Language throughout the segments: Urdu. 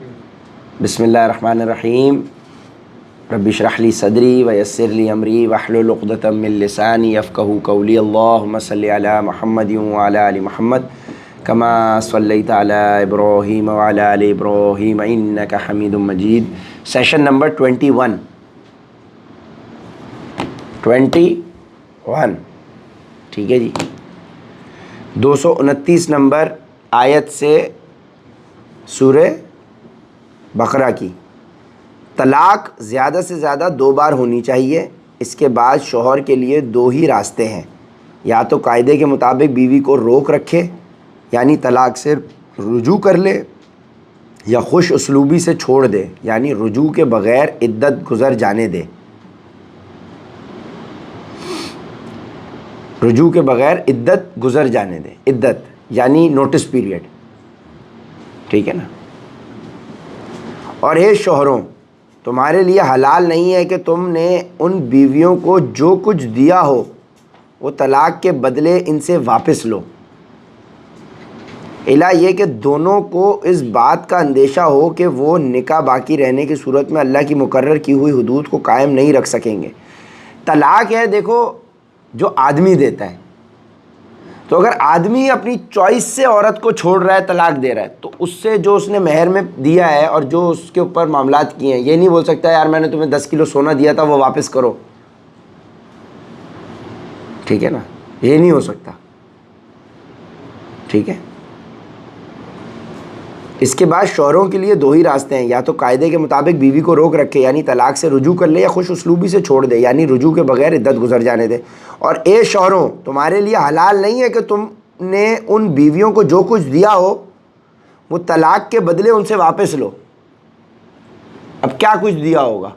بسم اللہ الرحمن الرحیم رب اشرح لی صدری ویسر لی امری واحلل عقدۃ من لسانی یفقہوا قولی اللہم صلی علی محمد وعلی آل محمد کما صلیت علی ابراہیم وعلی آل ابراہیم انک حمید مجید. سیشن نمبر 21 ٹھیک ہے جی. 229 نمبر آیت سے سورہ بقرہ کی. طلاق زیادہ سے زیادہ 2 بار ہونی چاہیے. اس کے بعد شوہر کے لیے 2 ہی راستے ہیں، یا تو قاعدے کے مطابق بیوی کو روک رکھے یعنی طلاق سے رجوع کر لے، یا خوش اسلوبی سے چھوڑ دے یعنی رجوع کے بغیر عدت گزر جانے دے. رجوع کے بغیر عدت گزر جانے دے، عدت یعنی نوٹس پیریڈ، ٹھیک ہے نا. اور اے شوہروں، تمہارے لیے حلال نہیں ہے کہ تم نے ان بیویوں کو جو کچھ دیا ہو وہ طلاق کے بدلے ان سے واپس لو، الا یہ کہ دونوں کو اس بات کا اندیشہ ہو کہ وہ نکاح باقی رہنے کی صورت میں اللہ کی مقرر کی ہوئی حدود کو قائم نہیں رکھ سکیں گے. طلاق ہے دیکھو جو آدمی دیتا ہے، تو اگر آدمی اپنی چوائس سے عورت کو چھوڑ رہا ہے، طلاق دے رہا ہے، تو اس سے جو اس نے مہر میں دیا ہے اور جو اس کے اوپر معاملات کیے ہیں، یہ نہیں بول سکتا یار میں نے تمہیں 10 کلو سونا دیا تھا وہ واپس کرو، ٹھیک ہے نا، یہ نہیں ہو سکتا، ٹھیک ہے. اس کے بعد شوہروں کے لیے 2 ہی راستے ہیں، یا تو قاعدے کے مطابق بیوی کو روک رکھے یعنی طلاق سے رجوع کر لے، یا خوش اسلوبی سے چھوڑ دے یعنی رجوع کے بغیر عدت گزر جانے دے. اور اے شوہروں، تمہارے لیے حلال نہیں ہے کہ تم نے ان بیویوں کو جو کچھ دیا ہو وہ طلاق کے بدلے ان سے واپس لو. اب کیا کچھ دیا ہوگا؟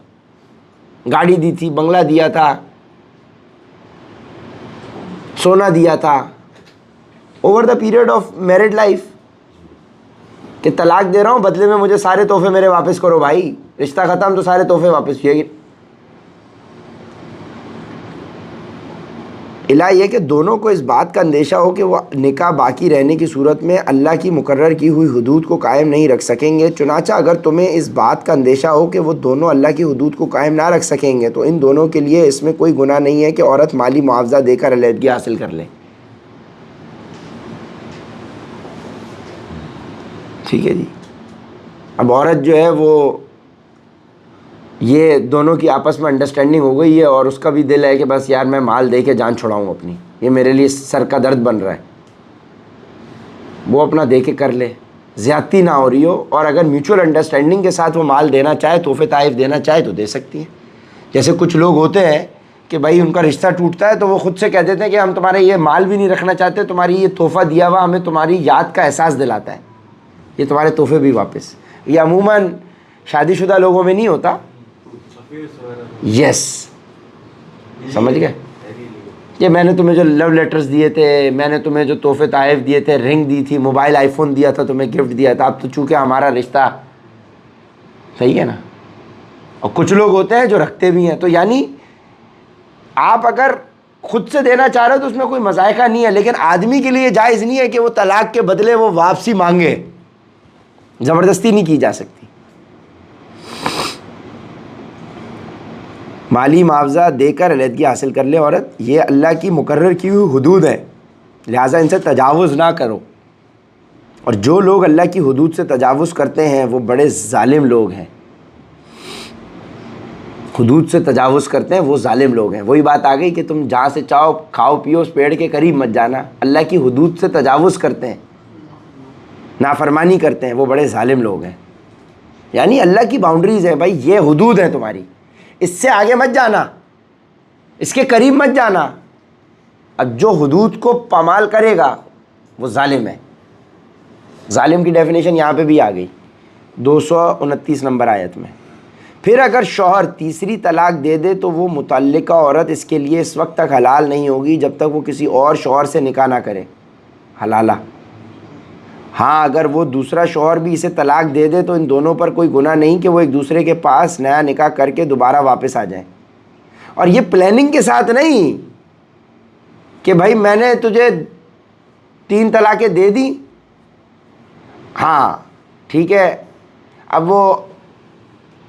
گاڑی دی تھی، بنگلہ دیا تھا، سونا دیا تھا، over the period of married life, کہ طلاق دے رہا ہوں بدلے میں مجھے سارے تحفے میرے واپس کرو. بھائی رشتہ ختم تو سارے تحفے واپس. یہ الہ یہ کہ دونوں کو اس بات کا اندیشہ ہو کہ وہ نکاح باقی رہنے کی صورت میں اللہ کی مقرر کی ہوئی حدود کو قائم نہیں رکھ سکیں گے. چنانچہ اگر تمہیں اس بات کا اندیشہ ہو کہ وہ دونوں اللہ کی حدود کو قائم نہ رکھ سکیں گے تو ان دونوں کے لیے اس میں کوئی گناہ نہیں ہے کہ عورت مالی معاوضہ دے کر علیحدگی حاصل کر لے. ٹھیک ہے جی. اب عورت جو ہے وہ یہ دونوں کی آپس میں انڈرسٹینڈنگ ہو گئی ہے اور اس کا بھی دل ہے کہ بس یار میں مال دے کے جان چھڑاؤں اپنی، یہ میرے لیے سر کا درد بن رہا ہے، وہ اپنا دے کے کر لے، زیادتی نہ ہو رہی ہو. اور اگر میوچول انڈرسٹینڈنگ کے ساتھ وہ مال دینا چاہے، تحفے تحائف دینا چاہے تو دے سکتی ہیں. جیسے کچھ لوگ ہوتے ہیں کہ بھائی ان کا رشتہ ٹوٹتا ہے تو وہ خود سے کہہ دیتے ہیں کہ ہم تمہارے یہ مال بھی نہیں رکھنا چاہتے، تمہاری یہ تحفہ دیا ہوا ہمیں تمہاری یاد کا احساس دلاتا ہے، یہ تمہارے تحفے بھی واپس. یہ عموماً شادی شدہ لوگوں میں نہیں ہوتا. یس سمجھ گئے کہ میں نے تمہیں جو لو لیٹرز دیے تھے، میں نے تمہیں جو تحفے تحائف دیے تھے، رنگ دی تھی، موبائل آئی فون دیا تھا، تمہیں گفٹ دیا تھا، اب تو چونکہ ہمارا رشتہ صحیح ہے نا. اور کچھ لوگ ہوتے ہیں جو رکھتے بھی ہیں. تو یعنی آپ اگر خود سے دینا چاہ رہے ہو تو اس میں کوئی مذائقہ نہیں ہے، لیکن آدمی کے لیے جائز نہیں ہے کہ وہ طلاق کے بدلے وہ واپسی مانگے، زبردستی نہیں کی جا سکتی. مالی معاوضہ دے کر علیحدگی حاصل کر لے عورت، یہ اللہ کی مقرر کی ہوئی حدود ہے، لہٰذا ان سے تجاوز نہ کرو. اور جو لوگ اللہ کی حدود سے تجاوز کرتے ہیں وہ بڑے ظالم لوگ ہیں. حدود سے تجاوز کرتے ہیں وہ ظالم لوگ ہیں. وہی بات آ گئی کہ تم جہاں سے چاہو کھاؤ پیو، اس پیڑ کے قریب مت جانا. اللہ کی حدود سے تجاوز کرتے ہیں، نافرمانی کرتے ہیں، وہ بڑے ظالم لوگ ہیں. یعنی اللہ کی باؤنڈریز ہیں، بھائی یہ حدود ہیں تمہاری، اس سے آگے مت جانا، اس کے قریب مت جانا. اب جو حدود کو پامال کرے گا وہ ظالم ہے. ظالم کی ڈیفینیشن یہاں پہ بھی آ گئی 229 نمبر آیت میں. پھر اگر شوہر تیسری طلاق دے دے تو وہ متعلقہ عورت اس کے لیے اس وقت تک حلال نہیں ہوگی جب تک وہ کسی اور شوہر سے نکاح نہ کرے. حلالہ. ہاں اگر وہ دوسرا شوہر بھی اسے طلاق دے دے تو ان دونوں پر کوئی گناہ نہیں کہ وہ ایک دوسرے کے پاس نیا نکاح کر کے دوبارہ واپس آ جائیں. اور یہ پلاننگ کے ساتھ نہیں کہ بھائی میں نے تجھے 3 طلاقیں دے دی، ہاں ٹھیک ہے اب وہ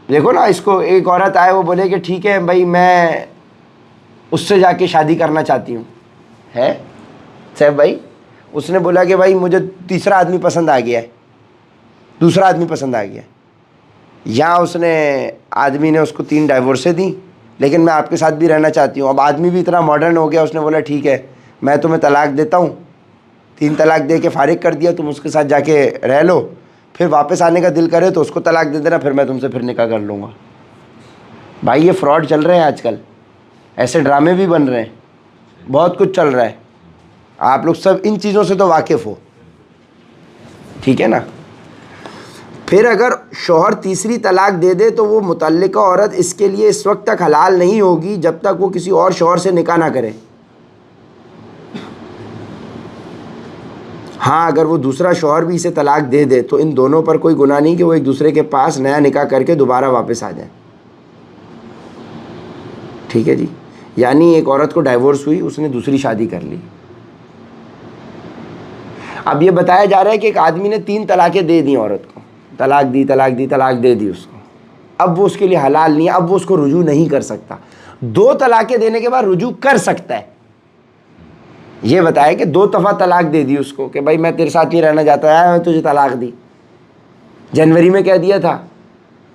دیکھو نا، اس کو ایک عورت آئے وہ بولے کہ ٹھیک ہے بھائی میں اس سے جا کے شادی کرنا چاہتی ہوں، ہے صاحب بھائی، اس نے بولا کہ بھائی مجھے تیسرا آدمی پسند آ گیا ہے، دوسرا آدمی پسند آ گیا ہے، یا اس نے آدمی نے اس کو 3 ڈائیورسیں دیں لیکن میں آپ کے ساتھ بھی رہنا چاہتی ہوں. اب آدمی بھی اتنا ماڈرن ہو گیا، اس نے بولا ٹھیک ہے میں تمہیں طلاق دیتا ہوں، 3 طلاق دے کے فارغ کر دیا، تم اس کے ساتھ جا کے رہ لو، پھر واپس آنے کا دل کرے تو اس کو طلاق دے دینا، پھر میں تم سے پھر نکاح کر لوں گا. بھائی یہ فراڈ چل رہے ہیں آج کل، ایسے ڈرامے بھی بن رہے ہیں، بہت کچھ چل رہا ہے. آپ لوگ سب ان چیزوں سے تو واقف ہو، ٹھیک ہے نا. پھر اگر شوہر تیسری طلاق دے دے تو وہ متعلقہ عورت اس کے لیے اس وقت تک حلال نہیں ہوگی جب تک وہ کسی اور شوہر سے نکاح نہ کرے. ہاں اگر وہ دوسرا شوہر بھی اسے طلاق دے دے تو ان دونوں پر کوئی گناہ نہیں کہ وہ ایک دوسرے کے پاس نیا نکاح کر کے دوبارہ واپس آ جائیں. ٹھیک ہے جی. یعنی ایک عورت کو ڈائیورس ہوئی، اس نے دوسری شادی کر لی. اب یہ بتایا جا رہا ہے کہ ایک آدمی نے 3 طلاقیں دے دی عورت کو، طلاق دی طلاق دے دی اس کو، اب وہ اس کے لیے حلال نہیں ہے، اب وہ اس کو رجوع نہیں کر سکتا. 2 طلاقیں دینے کے بعد رجوع کر سکتا ہے. یہ بتایا کہ 2 دفعہ طلاق دے دی اس کو کہ بھائی میں تیرے ساتھ نہیں رہنا چاہتا ہے، میں تجھے طلاق دی. جنوری میں کہہ دیا تھا،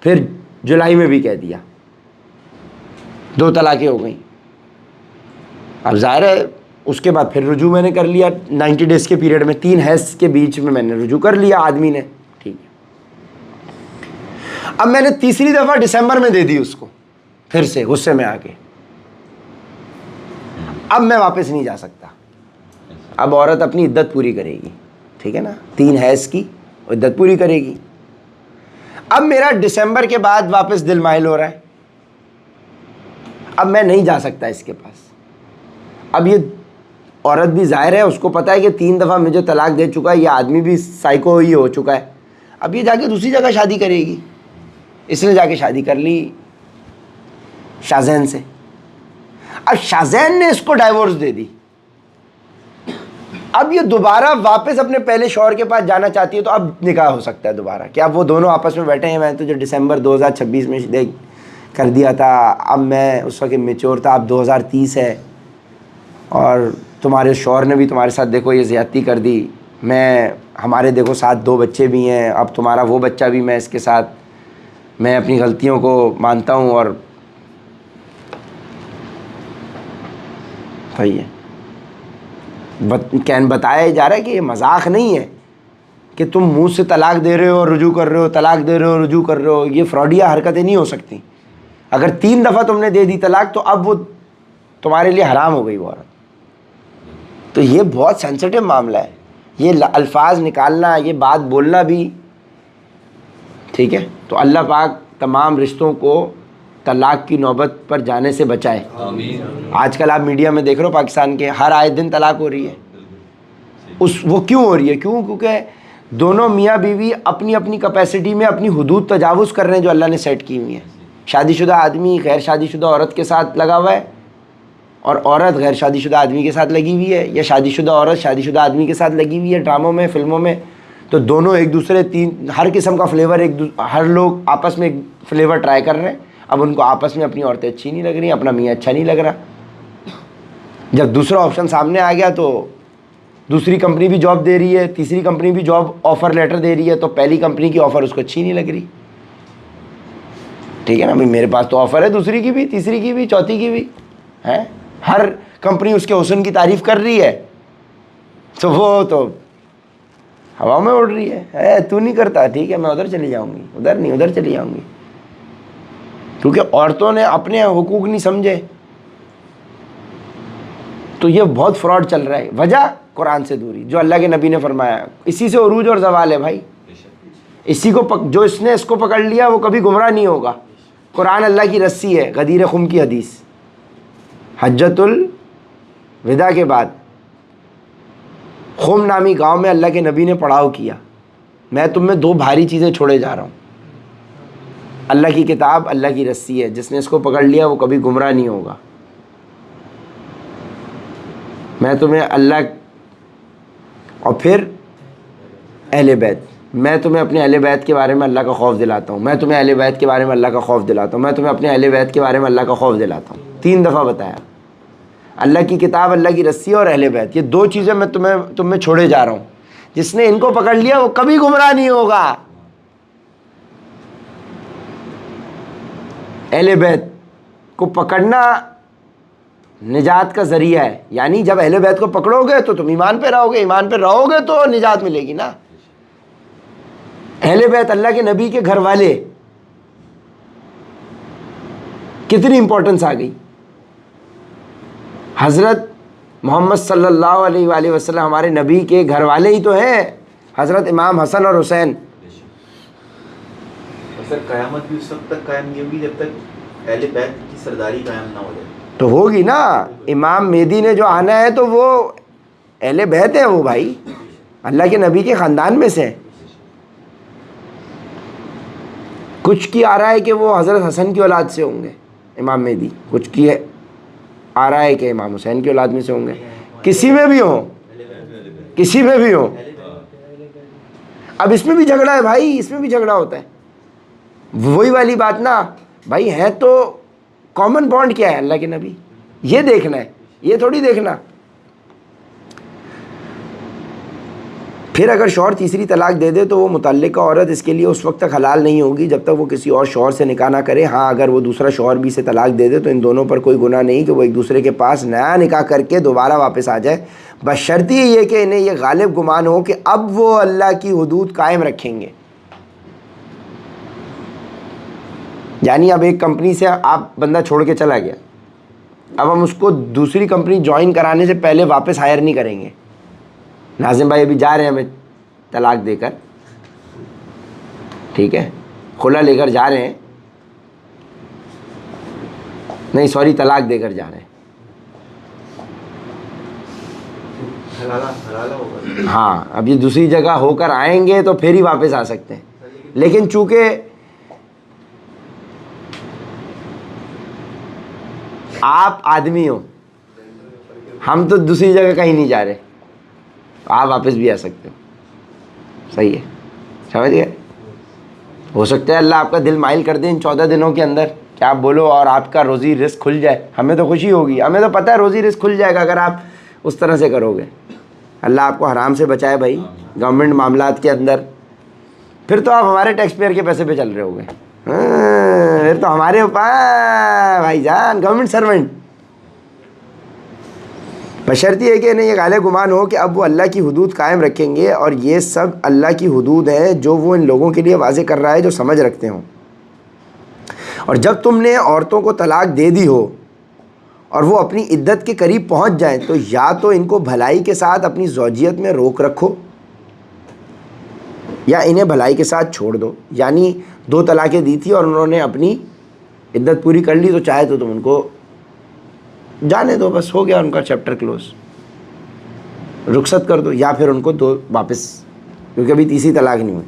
پھر جولائی میں بھی کہہ دیا، 2 طلاقیں ہو گئیں. اب ظاہر ہے اس کے بعد پھر رجوع میں نے کر لیا 90 ڈیز کے پیریڈ میں، 3 حیض کے بیچ میں نے رجوع کر لیا آدمی نے. ٹھیک ہے. اب میں نے تیسری دفعہ دسمبر میں دے دی اس کو، پھر سے غصے میں آ کے، اب میں واپس نہیں جا سکتا. اب عورت اپنی عدت پوری کرے گی، ٹھیک ہے نا، 3 حیض کی عدت پوری کرے گی. اب میرا دسمبر کے بعد واپس دل مائل ہو رہا ہے، اب میں نہیں جا سکتا اس کے پاس. اب یہ عورت بھی ظاہر ہے اس کو پتہ ہے کہ 3 دفعہ مجھے طلاق دے چکا ہے، یہ آدمی بھی سائیکو ہی ہو چکا ہے. اب یہ جا کے دوسری جگہ شادی کرے گی. اس نے جا کے شادی کر لی شاہزین سے. اب شاہزین نے اس کو ڈائیورس دے دی. اب یہ دوبارہ واپس اپنے پہلے شوہر کے پاس جانا چاہتی ہے تو اب نکاح ہو سکتا ہے دوبارہ. کہ اب وہ دونوں آپس میں بیٹھے ہیں، میں تو جو دسمبر 2026 میں کر دیا تھا، اب میں اس وقت میچور تھا، اب 2030 ہے اور تمہارے شوہر نے بھی تمہارے ساتھ دیکھو یہ زیادتی کر دی، ہمارے دیکھو ساتھ 2 بچے بھی ہیں، اب تمہارا وہ بچہ بھی میں اس کے ساتھ، میں اپنی غلطیوں کو مانتا ہوں. اور صحیح ہے، بتایا جا رہا ہے کہ یہ مذاق نہیں ہے کہ تم منہ سے طلاق دے رہے ہو اور رجوع کر رہے ہو، طلاق دے رہے ہو رجوع کر رہے ہو. یہ فراڈیہ حرکتیں نہیں ہو سکتی. اگر 3 دفعہ تم نے دے دی طلاق تو اب وہ تمہارے لیے حرام ہو گئی وہ عورت. تو یہ بہت سینسٹیو معاملہ ہے، یہ الفاظ نکالنا، یہ بات بولنا بھی، ٹھیک ہے. تو اللہ پاک تمام رشتوں کو طلاق کی نوبت پر جانے سے بچائے. آج کل آپ میڈیا میں دیکھ رہے ہو پاکستان کے ہر آئے دن طلاق ہو رہی ہے. وہ کیوں ہو رہی ہے؟ کیونکہ دونوں میاں بیوی اپنی اپنی کیپیسٹی میں اپنی حدود تجاوز کر رہے ہیں جو اللہ نے سیٹ کی ہوئی ہیں. شادی شدہ آدمی غیر شادی شدہ عورت کے ساتھ لگا ہوا ہے، اور عورت غیر شادی شدہ آدمی کے ساتھ لگی ہوئی ہے، یا شادی شدہ عورت شادی شدہ آدمی کے ساتھ لگی ہوئی ہے ڈراموں میں، فلموں میں. تو دونوں ایک دوسرے ہر قسم کا فلیور، ہر لوگ آپس میں ایک فلیور ٹرائی کر رہے ہیں. اب ان کو آپس میں اپنی عورتیں اچھی نہیں لگ رہی، اپنا میاں اچھا نہیں لگ رہا. جب دوسرا آپشن سامنے آ گیا تو دوسری کمپنی بھی جاب دے رہی ہے، تیسری کمپنی بھی جاب آفر لیٹر دے رہی ہے، تو پہلی کمپنی کی آفر اس کو اچھی نہیں لگ رہی. ٹھیک ہے نا بھائی، میرے پاس تو آفر ہے دوسری کی بھی، تیسری کی بھی، چوتھی کی بھی ہے. ہر کمپنی اس کے حسن کی تعریف کر رہی ہے، تو وہ تو ہوا میں اڑ رہی ہے. تو نہیں کرتا، ٹھیک ہے میں ادھر چلی جاؤں گی، ادھر نہیں ادھر چلی جاؤں گی. کیونکہ عورتوں نے اپنے حقوق نہیں سمجھے. تو یہ بہت فراڈ چل رہا ہے. وجہ قرآن سے دوری، جو اللہ کے نبی نے فرمایا، اسی سے عروج اور زوال ہے بھائی. اسی کو جو اس نے اس کو پکڑ لیا وہ کبھی گمراہ نہیں ہوگا. قرآن اللہ کی رسی ہے. غدیر خم کی حدیث، حجۃ الوداع کے بعد خم نامی گاؤں میں اللہ کے نبی نے پڑاؤ کیا، میں تم میں 2 بھاری چیزیں چھوڑے جا رہا ہوں. اللہ کی کتاب، اللہ کی رسی ہے، جس نے اس کو پکڑ لیا وہ کبھی گمراہ نہیں ہوگا. میں تمہیں اللہ، اور پھر اہل بیت. میں تمہیں اپنے اہل بیت کے بارے میں اللہ کا خوف دلاتا ہوں، میں تمہیں اہل بیت کے بارے میں اللہ کا خوف دلاتا ہوں، میں تمہیں اپنے اہل بیت کے بارے میں اللہ کا خوف دلاتا ہوں. 3 دفعہ بتایا. اللہ کی کتاب، اللہ کی رسی اور اہل بیت، یہ 2 چیزیں میں تم میں چھوڑے جا رہا ہوں. جس نے ان کو پکڑ لیا وہ کبھی گمراہ نہیں ہوگا. اہل بیت کو پکڑنا نجات کا ذریعہ ہے. یعنی جب اہل بیت کو پکڑو گے تو تم ایمان پہ رہو گے، ایمان پہ رہو گے تو نجات ملے گی نا. اہل بیت اللہ کے نبی کے گھر والے، کتنی امپورٹنس آ گئی. حضرت محمد صلی اللہ علیہ وآلہ وسلم ہمارے نبی کے گھر والے ہی تو ہیں. حضرت امام حسن اور حسین. سر قیامت بھی اس وقت تک قائم نہیں ہوگی جب تک اہل بیت کی سرداری قائم نہ ہو جائے. تو ہوگی نا. امام مہدی نے جو آنا ہے تو وہ اہل بیت ہے، وہ بھائی اللہ کے نبی کے خاندان میں سے. کچھ کی آ رہا ہے کہ وہ حضرت حسن کی اولاد سے ہوں گے امام مہدی، کچھ کی آ رہا ہے کہ امام حسین کی اولاد میں سے ہوں گے. کسی میں بھی ہوں، کسی میں بھی ہوں. اب اس میں بھی جھگڑا ہے بھائی، اس میں بھی جھگڑا ہوتا ہے. وہی والی بات نا بھائی، ہے تو کامن بانڈ کیا ہے اللہ کے نبی، یہ دیکھنا ہے، یہ تھوڑی دیکھنا. پھر اگر شوہر تیسری طلاق دے دے تو وہ متعلقہ عورت اس کے لیے اس وقت تک حلال نہیں ہوگی جب تک وہ کسی اور شوہر سے نکاح نہ کرے. ہاں اگر وہ دوسرا شوہر بھی اسے طلاق دے دے تو ان دونوں پر کوئی گناہ نہیں کہ وہ ایک دوسرے کے پاس نیا نکاح کر کے دوبارہ واپس آ جائے، بشرطی یہ کہ انہیں یہ غالب گمان ہو کہ اب وہ اللہ کی حدود قائم رکھیں گے. یعنی اب ایک کمپنی سے آپ بندہ چھوڑ کے چلا گیا، اب ہم اس کو دوسری کمپنی جوائن کرانے سے پہلے واپس ہائر نہیں کریں گے. ناظم بھائی ابھی جا رہے ہیں ہمیں طلاق دے کر، ٹھیک ہے، خلا لے کر جا رہے ہیں، نہیں سوری طلاق دے کر جا رہے ہیں. ہاں اب یہ دوسری جگہ ہو کر آئیں گے تو پھر ہی واپس آ سکتے ہیں. لیکن چونکہ آپ آدمی ہو، ہم تو دوسری جگہ کہیں نہیں جا رہے، آپ واپس بھی آ سکتے ہو. صحیح ہے، سمجھ گئے. ہو سکتا ہے اللہ آپ کا دل مائل کر دے ان 14 دنوں کے اندر کہ آپ بولو اور آپ کا روزی رزق کھل جائے. ہمیں تو خوشی ہوگی، ہمیں تو پتہ ہے روزی رزق کھل جائے گا اگر آپ اس طرح سے کرو گے. اللہ آپ کو حرام سے بچائے بھائی گورنمنٹ معاملات کے اندر. پھر تو آپ ہمارے ٹیکس پیئر کے پیسے پہ چل رہے ہو گے. پھر تو ہمارے اوپر بھائی جان گورنمنٹ سرونٹ. بشرطی ہے کہ انہیں یہ غالب گمان ہو کہ اب وہ اللہ کی حدود قائم رکھیں گے، اور یہ سب اللہ کی حدود ہیں جو وہ ان لوگوں کے لیے واضح کر رہا ہے جو سمجھ رکھتے ہوں. اور جب تم نے عورتوں کو طلاق دے دی ہو اور وہ اپنی عدت کے قریب پہنچ جائیں تو یا تو ان کو بھلائی کے ساتھ اپنی زوجیت میں روک رکھو یا انہیں بھلائی کے ساتھ چھوڑ دو. یعنی 2 طلاقیں دی تھی اور انہوں نے اپنی عدت پوری کر لی تو چاہے تو تم ان کو جانے دو، بس ہو گیا ان کا چیپٹر کلوز، رخصت کر دو، یا پھر ان کو 2 واپس، کیونکہ ابھی تیسری طلاق نہیں ہوئی.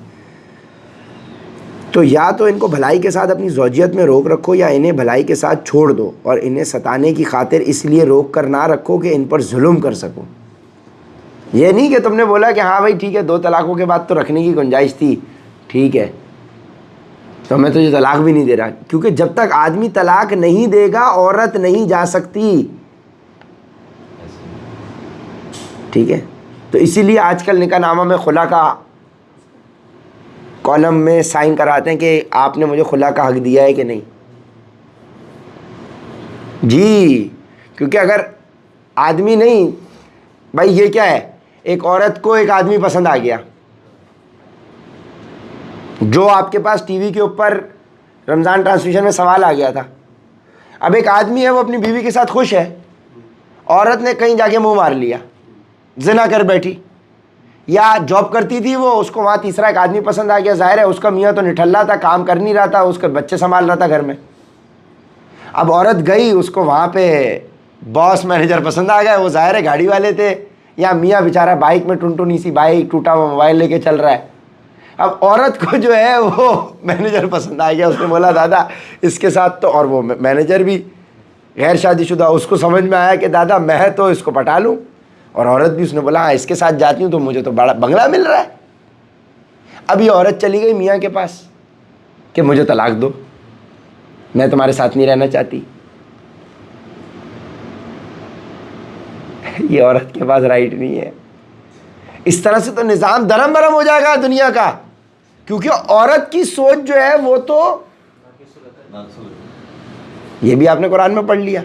تو یا تو ان کو بھلائی کے ساتھ اپنی زوجیت میں روک رکھو یا انہیں بھلائی کے ساتھ چھوڑ دو، اور انہیں ستانے کی خاطر اس لیے روک کر نہ رکھو کہ ان پر ظلم کر سکو. یہ نہیں کہ تم نے بولا کہ ہاں بھائی ٹھیک ہے 2 طلاقوں کے بعد تو رکھنے کی گنجائش تھی، ٹھیک ہے تو میں تجھے طلاق بھی نہیں دے رہا. کیونکہ جب تک آدمی طلاق نہیں دے گا عورت نہیں جا سکتی، ٹھیک ہے. تو اسی لیے آج کل نکاح نامہ میں خلا کا کالم میں سائن کراتے ہیں کہ آپ نے مجھے خلا کا حق دیا ہے کہ نہیں. جی کیونکہ اگر آدمی نہیں، بھائی یہ کیا ہے، ایک عورت کو ایک آدمی پسند آ گیا جو آپ کے پاس ٹی وی کے اوپر رمضان ٹرانسمیشن میں سوال آ گیا تھا. اب ایک آدمی ہے وہ اپنی بیوی کے ساتھ خوش ہے، عورت نے کہیں جا کے منہ مار لیا، زنا کر بیٹھی، یا جاب کرتی تھی وہ، اس کو وہاں تیسرا ایک آدمی پسند آ گیا. ظاہر ہے اس کا میاں تو نٹھلا تھا، کام کر نہیں رہا تھا، اس کے بچے سنبھال رہا تھا گھر میں. اب عورت گئی، اس کو وہاں پہ باس مینیجر پسند آ گیا، وہ ظاہر ہے گاڑی والے تھے، یا میاں بیچارہ بائک میں ٹنٹنی سی بائک، ٹوٹا ہوا موبائل لے کے چل رہا ہے. اب عورت کو جو ہے وہ مینیجر پسند آ گیا، اس نے بولا دادا اس کے ساتھ تو، اور وہ مینیجر بھی غیر شادی شدہ، اس کو سمجھ میں آیا کہ دادا میں تو اس کو پٹا لوں، اور عورت بھی اس نے بولا ہاں اس کے ساتھ جاتی ہوں تو مجھے تو بڑا بنگلہ مل رہا ہے. اب یہ عورت چلی گئی میاں کے پاس کہ مجھے طلاق دو، میں تمہارے ساتھ نہیں رہنا چاہتی. یہ عورت کے پاس رائٹ نہیں ہے. اس طرح سے تو نظام درم برم ہو جائے گا دنیا کا، کیونکہ عورت کی سوچ جو ہے وہ تو، یہ بھی آپ نے قرآن میں پڑھ لیا،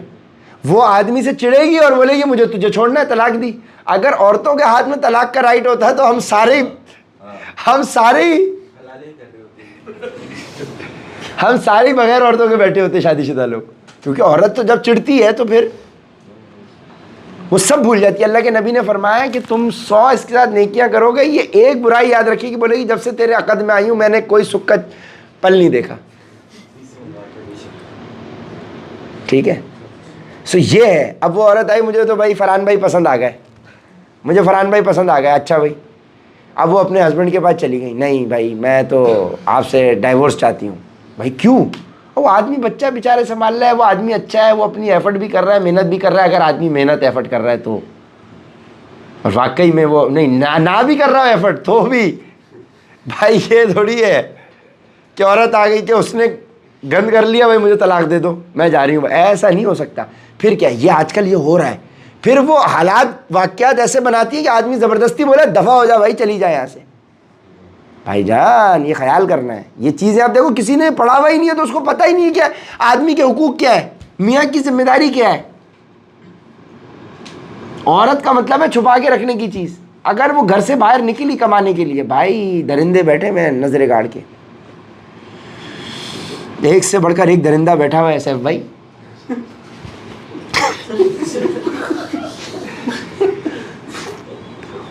وہ آدمی سے چڑھے گی اور بولے گی مجھے تجھے چھوڑنا ہے، طلاق دی. اگر عورتوں کے ہاتھ میں طلاق کا رائٹ ہوتا ہے تو ہم سارے بغیر عورتوں کے بیٹھے ہوتے شادی شدہ لوگ. کیونکہ عورت تو جب چڑھتی ہے تو پھر وہ سب بھول جاتی ہے. اللہ کے نبی نے فرمایا کہ تم 100 اس کے ساتھ نیکیاں کرو گے، یہ ایک برائی یاد رکھے گی، بولے گی جب سے تیرے عقد میں آئی ہوں میں نے کوئی سکھ کا پل نہیں دیکھا. ٹھیک ہے، سو یہ ہے. اب وہ عورت آئی، مجھے تو بھائی فرحان بھائی پسند آ گئے، مجھے فرحان بھائی پسند آ گئے، اچھا بھائی. اب وہ اپنے ہسبینڈ کے پاس چلی گئی، نہیں بھائی میں تو آپ سے ڈائیورس چاہتی ہوں. بھائی کیوں؟ وہ آدمی بچہ بیچارے سنبھال رہا ہے، وہ آدمی اچھا ہے، وہ اپنی ایفرٹ بھی کر رہا ہے، محنت بھی کر رہا ہے. اگر آدمی محنت ایفرٹ کر رہا ہے تو، اور واقعی میں وہ نہیں نہ بھی کر رہا ہے ایفرٹ تو بھی، بھائی یہ تھوڑی ہے کہ عورت آ گئی کہ اس نے گند کر لیا، بھائی مجھے طلاق دے دو میں جا رہی ہوں. ایسا نہیں ہو سکتا. پھر کیا یہ آج کل یہ ہو رہا ہے، پھر وہ حالات واقعات ایسے بناتی ہے کہ آدمی زبردستی بولے دفع ہو جا بھائی، چلی جائے یہاں سے. بھائی جان یہ خیال کرنا ہے، یہ چیزیں آپ دیکھو کسی نے پڑھا ہوا ہی نہیں ہے تو اس کو پتہ ہی نہیں ہے کیا آدمی کے حقوق کیا ہے، میاں کی ذمہ داری کیا ہے. عورت کا مطلب ہے چھپا کے رکھنے کی چیز. اگر وہ گھر سے باہر نکلی کمانے کے لیے، بھائی درندے بیٹھے میں نظریں گاڑ کے، ایک سے بڑھ کر ایک درندہ بیٹھا ہوا ہے سیف بھائی.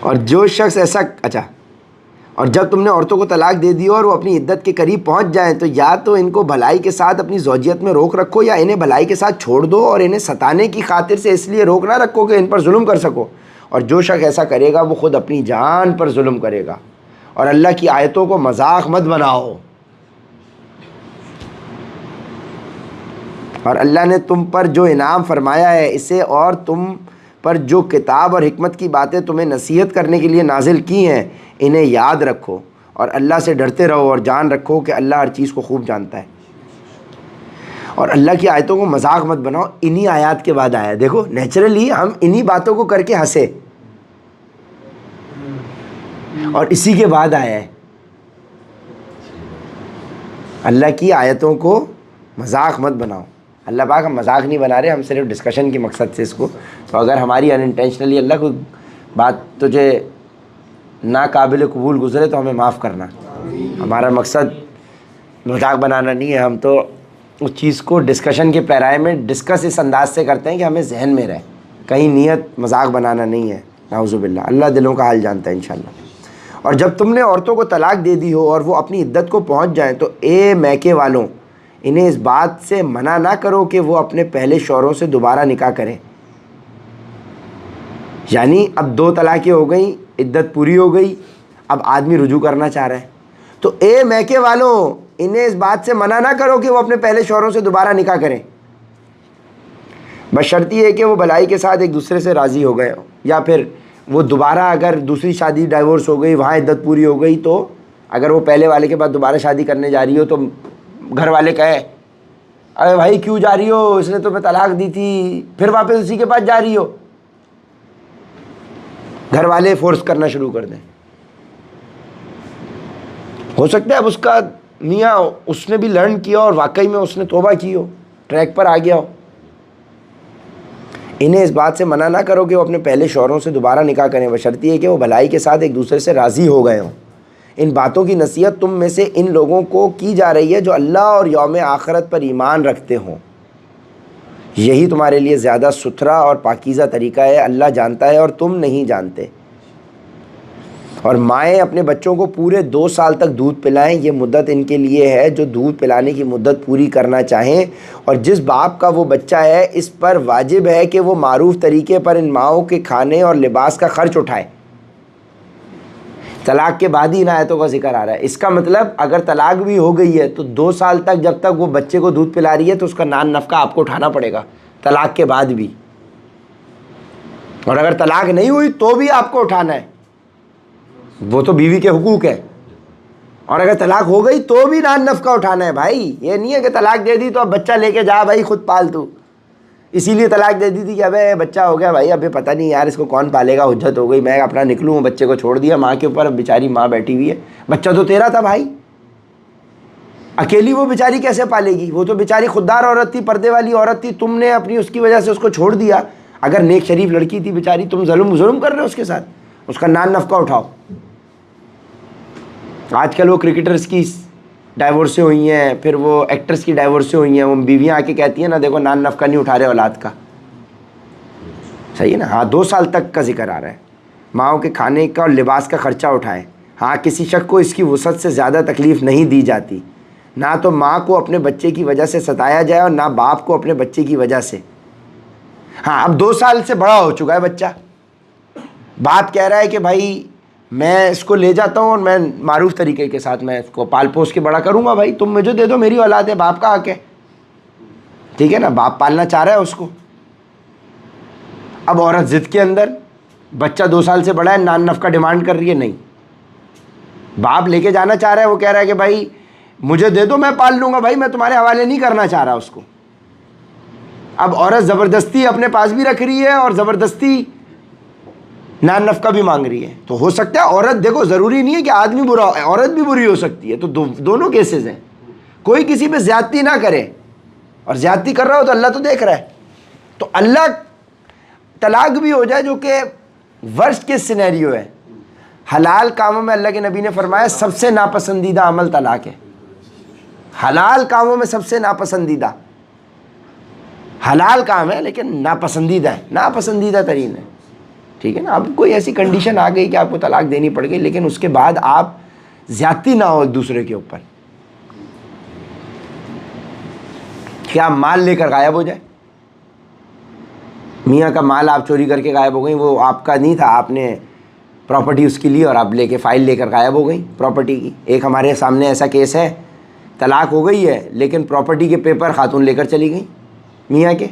اور جو شخص ایسا، اچھا، اور جب تم نے عورتوں کو طلاق دے دی اور وہ اپنی عدت کے قریب پہنچ جائیں تو یا تو ان کو بھلائی کے ساتھ اپنی زوجیت میں روک رکھو یا انہیں بھلائی کے ساتھ چھوڑ دو، اور انہیں ستانے کی خاطر سے اس لیے روک نہ رکھو کہ ان پر ظلم کر سکو. اور جو شخص ایسا کرے گا وہ خود اپنی جان پر ظلم کرے گا. اور اللہ کی آیتوں کو مذاق مت بناؤ. اور اللہ نے تم پر جو انعام فرمایا ہے اسے اور تم پر جو کتاب اور حکمت کی باتیں تمہیں نصیحت کرنے کے لیے نازل کی ہیں انہیں یاد رکھو، اور اللہ سے ڈرتے رہو اور جان رکھو کہ اللہ ہر چیز کو خوب جانتا ہے. اور اللہ کی آیتوں کو مذاق مت بناؤ. انہی آیات کے بعد آیا، دیکھو نیچرلی ہم انہی باتوں کو کر کے ہنسے، اور اسی کے بعد آیا ہے اللہ کی آیتوں کو مذاق مت بناؤ. اللہ پاک ہم مذاق نہیں بنا رہے، ہم صرف ڈسکشن کی مقصد سے اس کو، تو اگر ہماری ان انٹینشنلی اللہ کو بات تجھے ناقابل قبول گزرے تو ہمیں معاف کرنا. ہمارا مقصد مذاق بنانا نہیں ہے، ہم تو اس چیز کو ڈسکشن کے پیرائے میں ڈسکس اس انداز سے کرتے ہیں کہ ہمیں ذہن میں رہے، کہیں نیت مذاق بنانا نہیں ہے. نعوذ باللہ، اللہ دلوں کا حال جانتا ہے انشاءاللہ. اور جب تم نے عورتوں کو طلاق دے دی ہو اور وہ اپنی عدت کو پہنچ جائیں تو اے میکے والوں، انہیں اس بات سے منع نہ کرو کہ وہ اپنے پہلے شوہروں سے دوبارہ نکاح کریں. یعنی اب 2 طلاقیں ہو گئیں، عدت پوری ہو گئی، اب آدمی رجوع کرنا چاہ رہا ہے، تو اے میکے والوں انہیں اس بات سے منع نہ کرو کہ وہ اپنے پہلے شوہروں سے دوبارہ نکاح کریں، بشرطی ہے کہ وہ بھلائی کے ساتھ ایک دوسرے سے راضی ہو گئے ہو. یا پھر وہ دوبارہ اگر دوسری شادی ڈائیورس ہو گئی، وہاں عدت پوری ہو گئی، تو اگر وہ پہلے والے کے بعد دوبارہ شادی کرنے جا رہی ہو تو گھر والے کہے ارے بھائی کیوں جا رہی ہو، اس نے تمہیں طلاق دی تھی، پھر واپس اسی کے پاس جا رہی ہو، گھر والے فورس کرنا شروع کر دیں. ہو سکتا ہے اب اس کا میاں اس نے بھی لرن کیا اور واقعی میں اس نے توبہ کی ہو، ٹریک پر آ گیا ہو. انہیں اس بات سے منع نہ کرو کہ وہ اپنے پہلے شوہروں سے دوبارہ نکاح کریں، بشرطی ہے کہ وہ بھلائی کے ساتھ ایک دوسرے سے راضی ہو گئے ہوں. ان باتوں کی نصیحت تم میں سے ان لوگوں کو کی جا رہی ہے جو اللہ اور یوم آخرت پر ایمان رکھتے ہوں. یہی تمہارے لیے زیادہ ستھرا اور پاکیزہ طریقہ ہے، اللہ جانتا ہے اور تم نہیں جانتے. اور مائیں اپنے بچوں کو پورے 2 سال تک دودھ پلائیں، یہ مدت ان کے لیے ہے جو دودھ پلانے کی مدت پوری کرنا چاہیں. اور جس باپ کا وہ بچہ ہے اس پر واجب ہے کہ وہ معروف طریقے پر ان ماؤں کے کھانے اور لباس کا خرچ اٹھائے. طلاق کے بعد ہی ان آیتوں کا ذکر آ رہا ہے. اس کا مطلب اگر طلاق بھی ہو گئی ہے تو 2 سال تک جب تک وہ بچے کو دودھ پلا رہی ہے تو اس کا نان نفقہ آپ کو اٹھانا پڑے گا طلاق کے بعد بھی، اور اگر طلاق نہیں ہوئی تو بھی آپ کو اٹھانا ہے. وہ تو بیوی کے حقوق ہے. اور اگر طلاق ہو گئی تو بھی نان نفقہ اٹھانا ہے بھائی. یہ نہیں ہے کہ طلاق دے دی تو اب بچہ لے کے جا بھائی خود پال تو. اسی لیے طلاق دے دی تھی کہ ابے بچہ ہو گیا بھائی, ابھی پتہ نہیں یار اس کو کون پالے گا, حجت ہو گئی, میں اپنا نکلوں, بچے کو چھوڑ دیا ماں کے اوپر, اب بیچاری ماں بیٹھی ہوئی ہے, بچہ تو تیرا تھا بھائی, اکیلی وہ بیچاری کیسے پالے گی؟ وہ تو بیچاری خوددار عورت تھی, پردے والی عورت تھی, تم نے اپنی اس کی وجہ سے اس کو چھوڑ دیا. اگر نیک شریف لڑکی تھی بیچاری, تم ظلم کر رہے ہو اس کے ساتھ, اس کا نان نفقہ اٹھاؤ. آج کل وہ کرکٹرز کی ڈائیورسیں ہوئی ہیں, پھر وہ ایکٹرز کی ڈائیورسیں ہوئی ہیں, وہ بیویاں آ کے کہتی ہیں نا دیکھو نان نفقہ نہیں اٹھا رہے اولاد کا. صحیح ہے نا؟ ہاں 2 سال تک کا ذکر آ رہا ہے. ماؤں کے کھانے کا اور لباس کا خرچہ اٹھائیں. ہاں کسی شخص کو اس کی وسعت سے زیادہ تکلیف نہیں دی جاتی, نہ تو ماں کو اپنے بچے کی وجہ سے ستایا جائے اور نہ باپ کو اپنے بچے کی وجہ سے. ہاں اب 2 سال سے بڑا ہو چکا ہے بچہ, باپ کہہ رہا ہے کہ بھائی میں اس کو لے جاتا ہوں اور میں معروف طریقے کے ساتھ میں اس کو پال پوس کے بڑا کروں گا, بھائی تم مجھے دے دو, میری اولاد ہے, باپ کا حق ہے, ٹھیک ہے نا, باپ پالنا چاہ رہا ہے اس کو. اب عورت ضد کے اندر, بچہ 2 سال سے بڑا ہے, نان نفقہ ڈیمانڈ کر رہی ہے, نہیں, باپ لے کے جانا چاہ رہا ہے, وہ کہہ رہا ہے کہ بھائی مجھے دے دو میں پال لوں گا, بھائی میں تمہارے حوالے نہیں کرنا چاہ رہا اس کو. اب عورت زبردستی اپنے پاس بھی رکھ رہی ہے اور زبردستی نان نفقہ بھی مانگ رہی ہے. تو ہو سکتا ہے عورت, دیکھو ضروری نہیں ہے کہ آدمی برا, عورت بھی بری ہو سکتی ہے, تو دونوں کیسز ہیں. کوئی کسی پہ زیادتی نہ کرے, اور زیادتی کر رہا ہو تو اللہ تو دیکھ رہا ہے. تو اللہ طلاق بھی ہو جائے جو کہ ورسٹ کیس سینیریو ہے. حلال کاموں میں اللہ کے نبی نے فرمایا سب سے ناپسندیدہ عمل طلاق ہے. حلال کاموں میں سب سے ناپسندیدہ, حلال کام ہے لیکن ناپسندیدہ ہے, ناپسندیدہ ترین ہے, ٹھیک ہے نا. اب کوئی ایسی کنڈیشن آ گئی کہ آپ کو طلاق دینی پڑ گئی, لیکن اس کے بعد آپ زیادتی نہ ہو ایک دوسرے کے اوپر. کیا مال لے کر غائب ہو جائے, میاں کا مال آپ چوری کر کے غائب ہو گئی, وہ آپ کا نہیں تھا, آپ نے پراپرٹی اس کی لی اور آپ لے کے فائل لے کر غائب ہو گئی پراپرٹی کی. ایک ہمارے سامنے ایسا کیس ہے, طلاق ہو گئی ہے لیکن پراپرٹی کے پیپر خاتون لے کر چلی گئی میاں کے.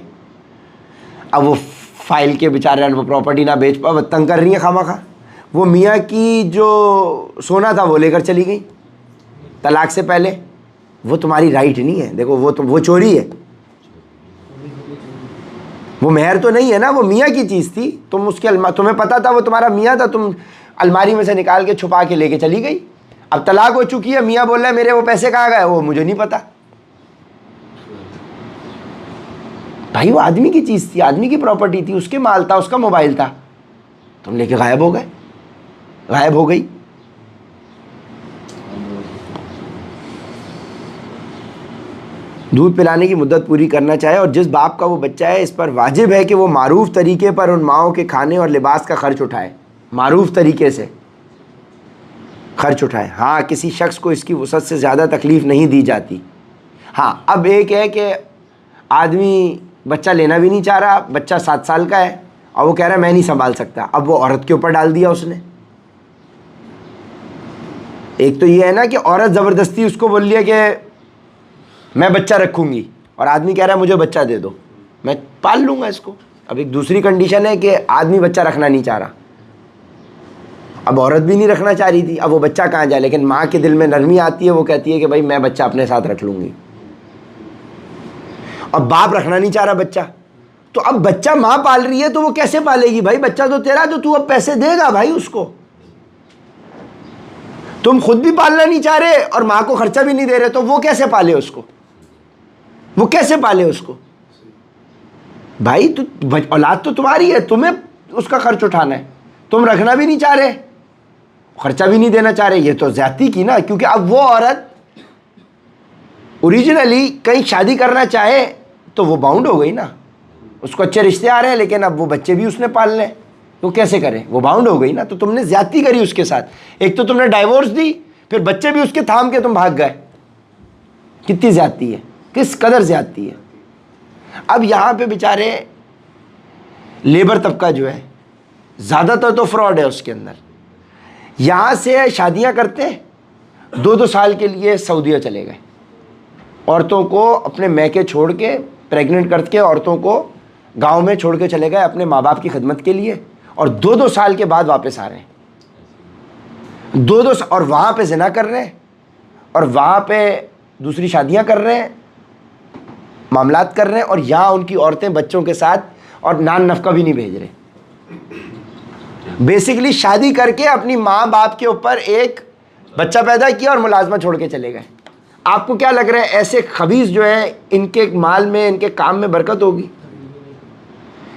اب وہ فائل کے بیچارے وہ پراپرٹی نہ بیچ پا, تنگ کر رہی ہیں خواہ مخواہ. وہ میاں کی جو سونا تھا وہ لے کر چلی گئی طلاق سے پہلے. وہ تمہاری رائٹ نہیں ہے, دیکھو وہ چوری ہے, وہ مہر تو نہیں ہے نا, وہ میاں کی چیز تھی, تم اس کے تمہیں پتا تھا وہ تمہارا میاں تھا, تم الماری میں سے نکال کے چھپا کے لے کے چلی گئی. اب طلاق ہو چکی ہے, میاں بول رہا ہے میرے وہ پیسے کہاں گئے, وہ مجھے نہیں پتا. بھائی وہ آدمی کی چیز تھی, آدمی کی پراپرٹی تھی, اس کے مال تھا, اس کا موبائل تھا, تم لے کے غائب ہو گئے, غائب ہو گئی. دودھ پلانے کی مدت پوری کرنا چاہے, اور جس باپ کا وہ بچہ ہے اس پر واجب ہے کہ وہ معروف طریقے پر ان ماؤں کے کھانے اور لباس کا خرچ اٹھائے, معروف طریقے سے خرچ اٹھائے. ہاں کسی شخص کو اس کی وسعت سے زیادہ تکلیف نہیں دی جاتی. ہاں اب ایک ہے کہ آدمی بچہ لینا بھی نہیں چاہ رہا, بچہ 7 سال کا ہے اور وہ کہہ رہا ہے میں نہیں سنبھال سکتا, اب وہ عورت کے اوپر ڈال دیا اس نے. ایک تو یہ ہے نا کہ عورت زبردستی اس کو بول لیا کہ میں بچہ رکھوں گی, اور آدمی کہہ رہا ہے مجھے بچہ دے دو میں پال لوں گا اس کو. اب ایک دوسری کنڈیشن ہے کہ آدمی بچہ رکھنا نہیں چاہ رہا, اب عورت بھی نہیں رکھنا چاہ رہی تھی, اب وہ بچہ کہاں جائے, لیکن ماں کے دل میں نرمی آتی ہے, وہ کہتی ہے کہ بھائی میں بچہ اپنے ساتھ رکھ لوں گی. اب باپ رکھنا نہیں چاہ رہا بچہ, تو اب بچہ ماں پال رہی ہے تو وہ کیسے پالے گی بھائی, بچہ تو تیرا, تو اب پیسے دے گا بھائی اس کو. تم خود بھی پالنا نہیں چاہ رہے اور ماں کو خرچہ بھی نہیں دے رہے, تو وہ کیسے پالے اس کو, وہ کیسے پالے اس کو بھائی. تو اولاد تو تمہاری ہے, تمہیں اس کا خرچ اٹھانا ہے, تم رکھنا بھی نہیں چاہ رہے, خرچہ بھی نہیں دینا چاہ رہے, یہ تو زیادتی کی نا. کیونکہ اب وہ عورت اوریجنلی کہیں شادی کرنا چاہے تو وہ باؤنڈ ہو گئی نا, اس کو اچھے رشتے آ رہے ہیں لیکن اب وہ بچے بھی اس نے پالنے, تو کیسے کرے, وہ باؤنڈ ہو گئی نا. تو تم نے زیادتی کری اس کے ساتھ, ایک تو تم نے ڈائیورس دی, پھر بچے بھی اس کے تھام کے تم بھاگ گئے. کتنی زیادتی ہے, کس قدر زیادتی ہے. اب یہاں پہ بیچارے لیبر طبقہ جو ہے زیادہ تر تو فراڈ ہے اس کے اندر. یہاں سے شادیاں کرتے 2-2 سال کے لیے سعودیہ چلے گئے, عورتوں کو اپنے میکے چھوڑ کے, پریگننٹ کر کے عورتوں کو گاؤں میں چھوڑ کے چلے گئے اپنے ماں باپ کی خدمت کے لیے, اور 2-2 سال کے بعد واپس آ رہے ہیں, 2-2 اور وہاں پہ زنا کر رہے ہیں, اور وہاں پہ دوسری شادیاں کر رہے ہیں, معاملات کر رہے ہیں, اور یہاں ان کی عورتیں بچوں کے ساتھ اور نان نفقہ بھی نہیں بھیج رہے. بیسیکلی شادی کر کے اپنی ماں باپ کے اوپر ایک بچہ پیدا کیا اور ملازمہ چھوڑ کے چلے گئے. آپ کو کیا لگ رہا ہے ایسے خبیث جو ہے ان کے مال میں, ان کے کام میں برکت ہوگی؟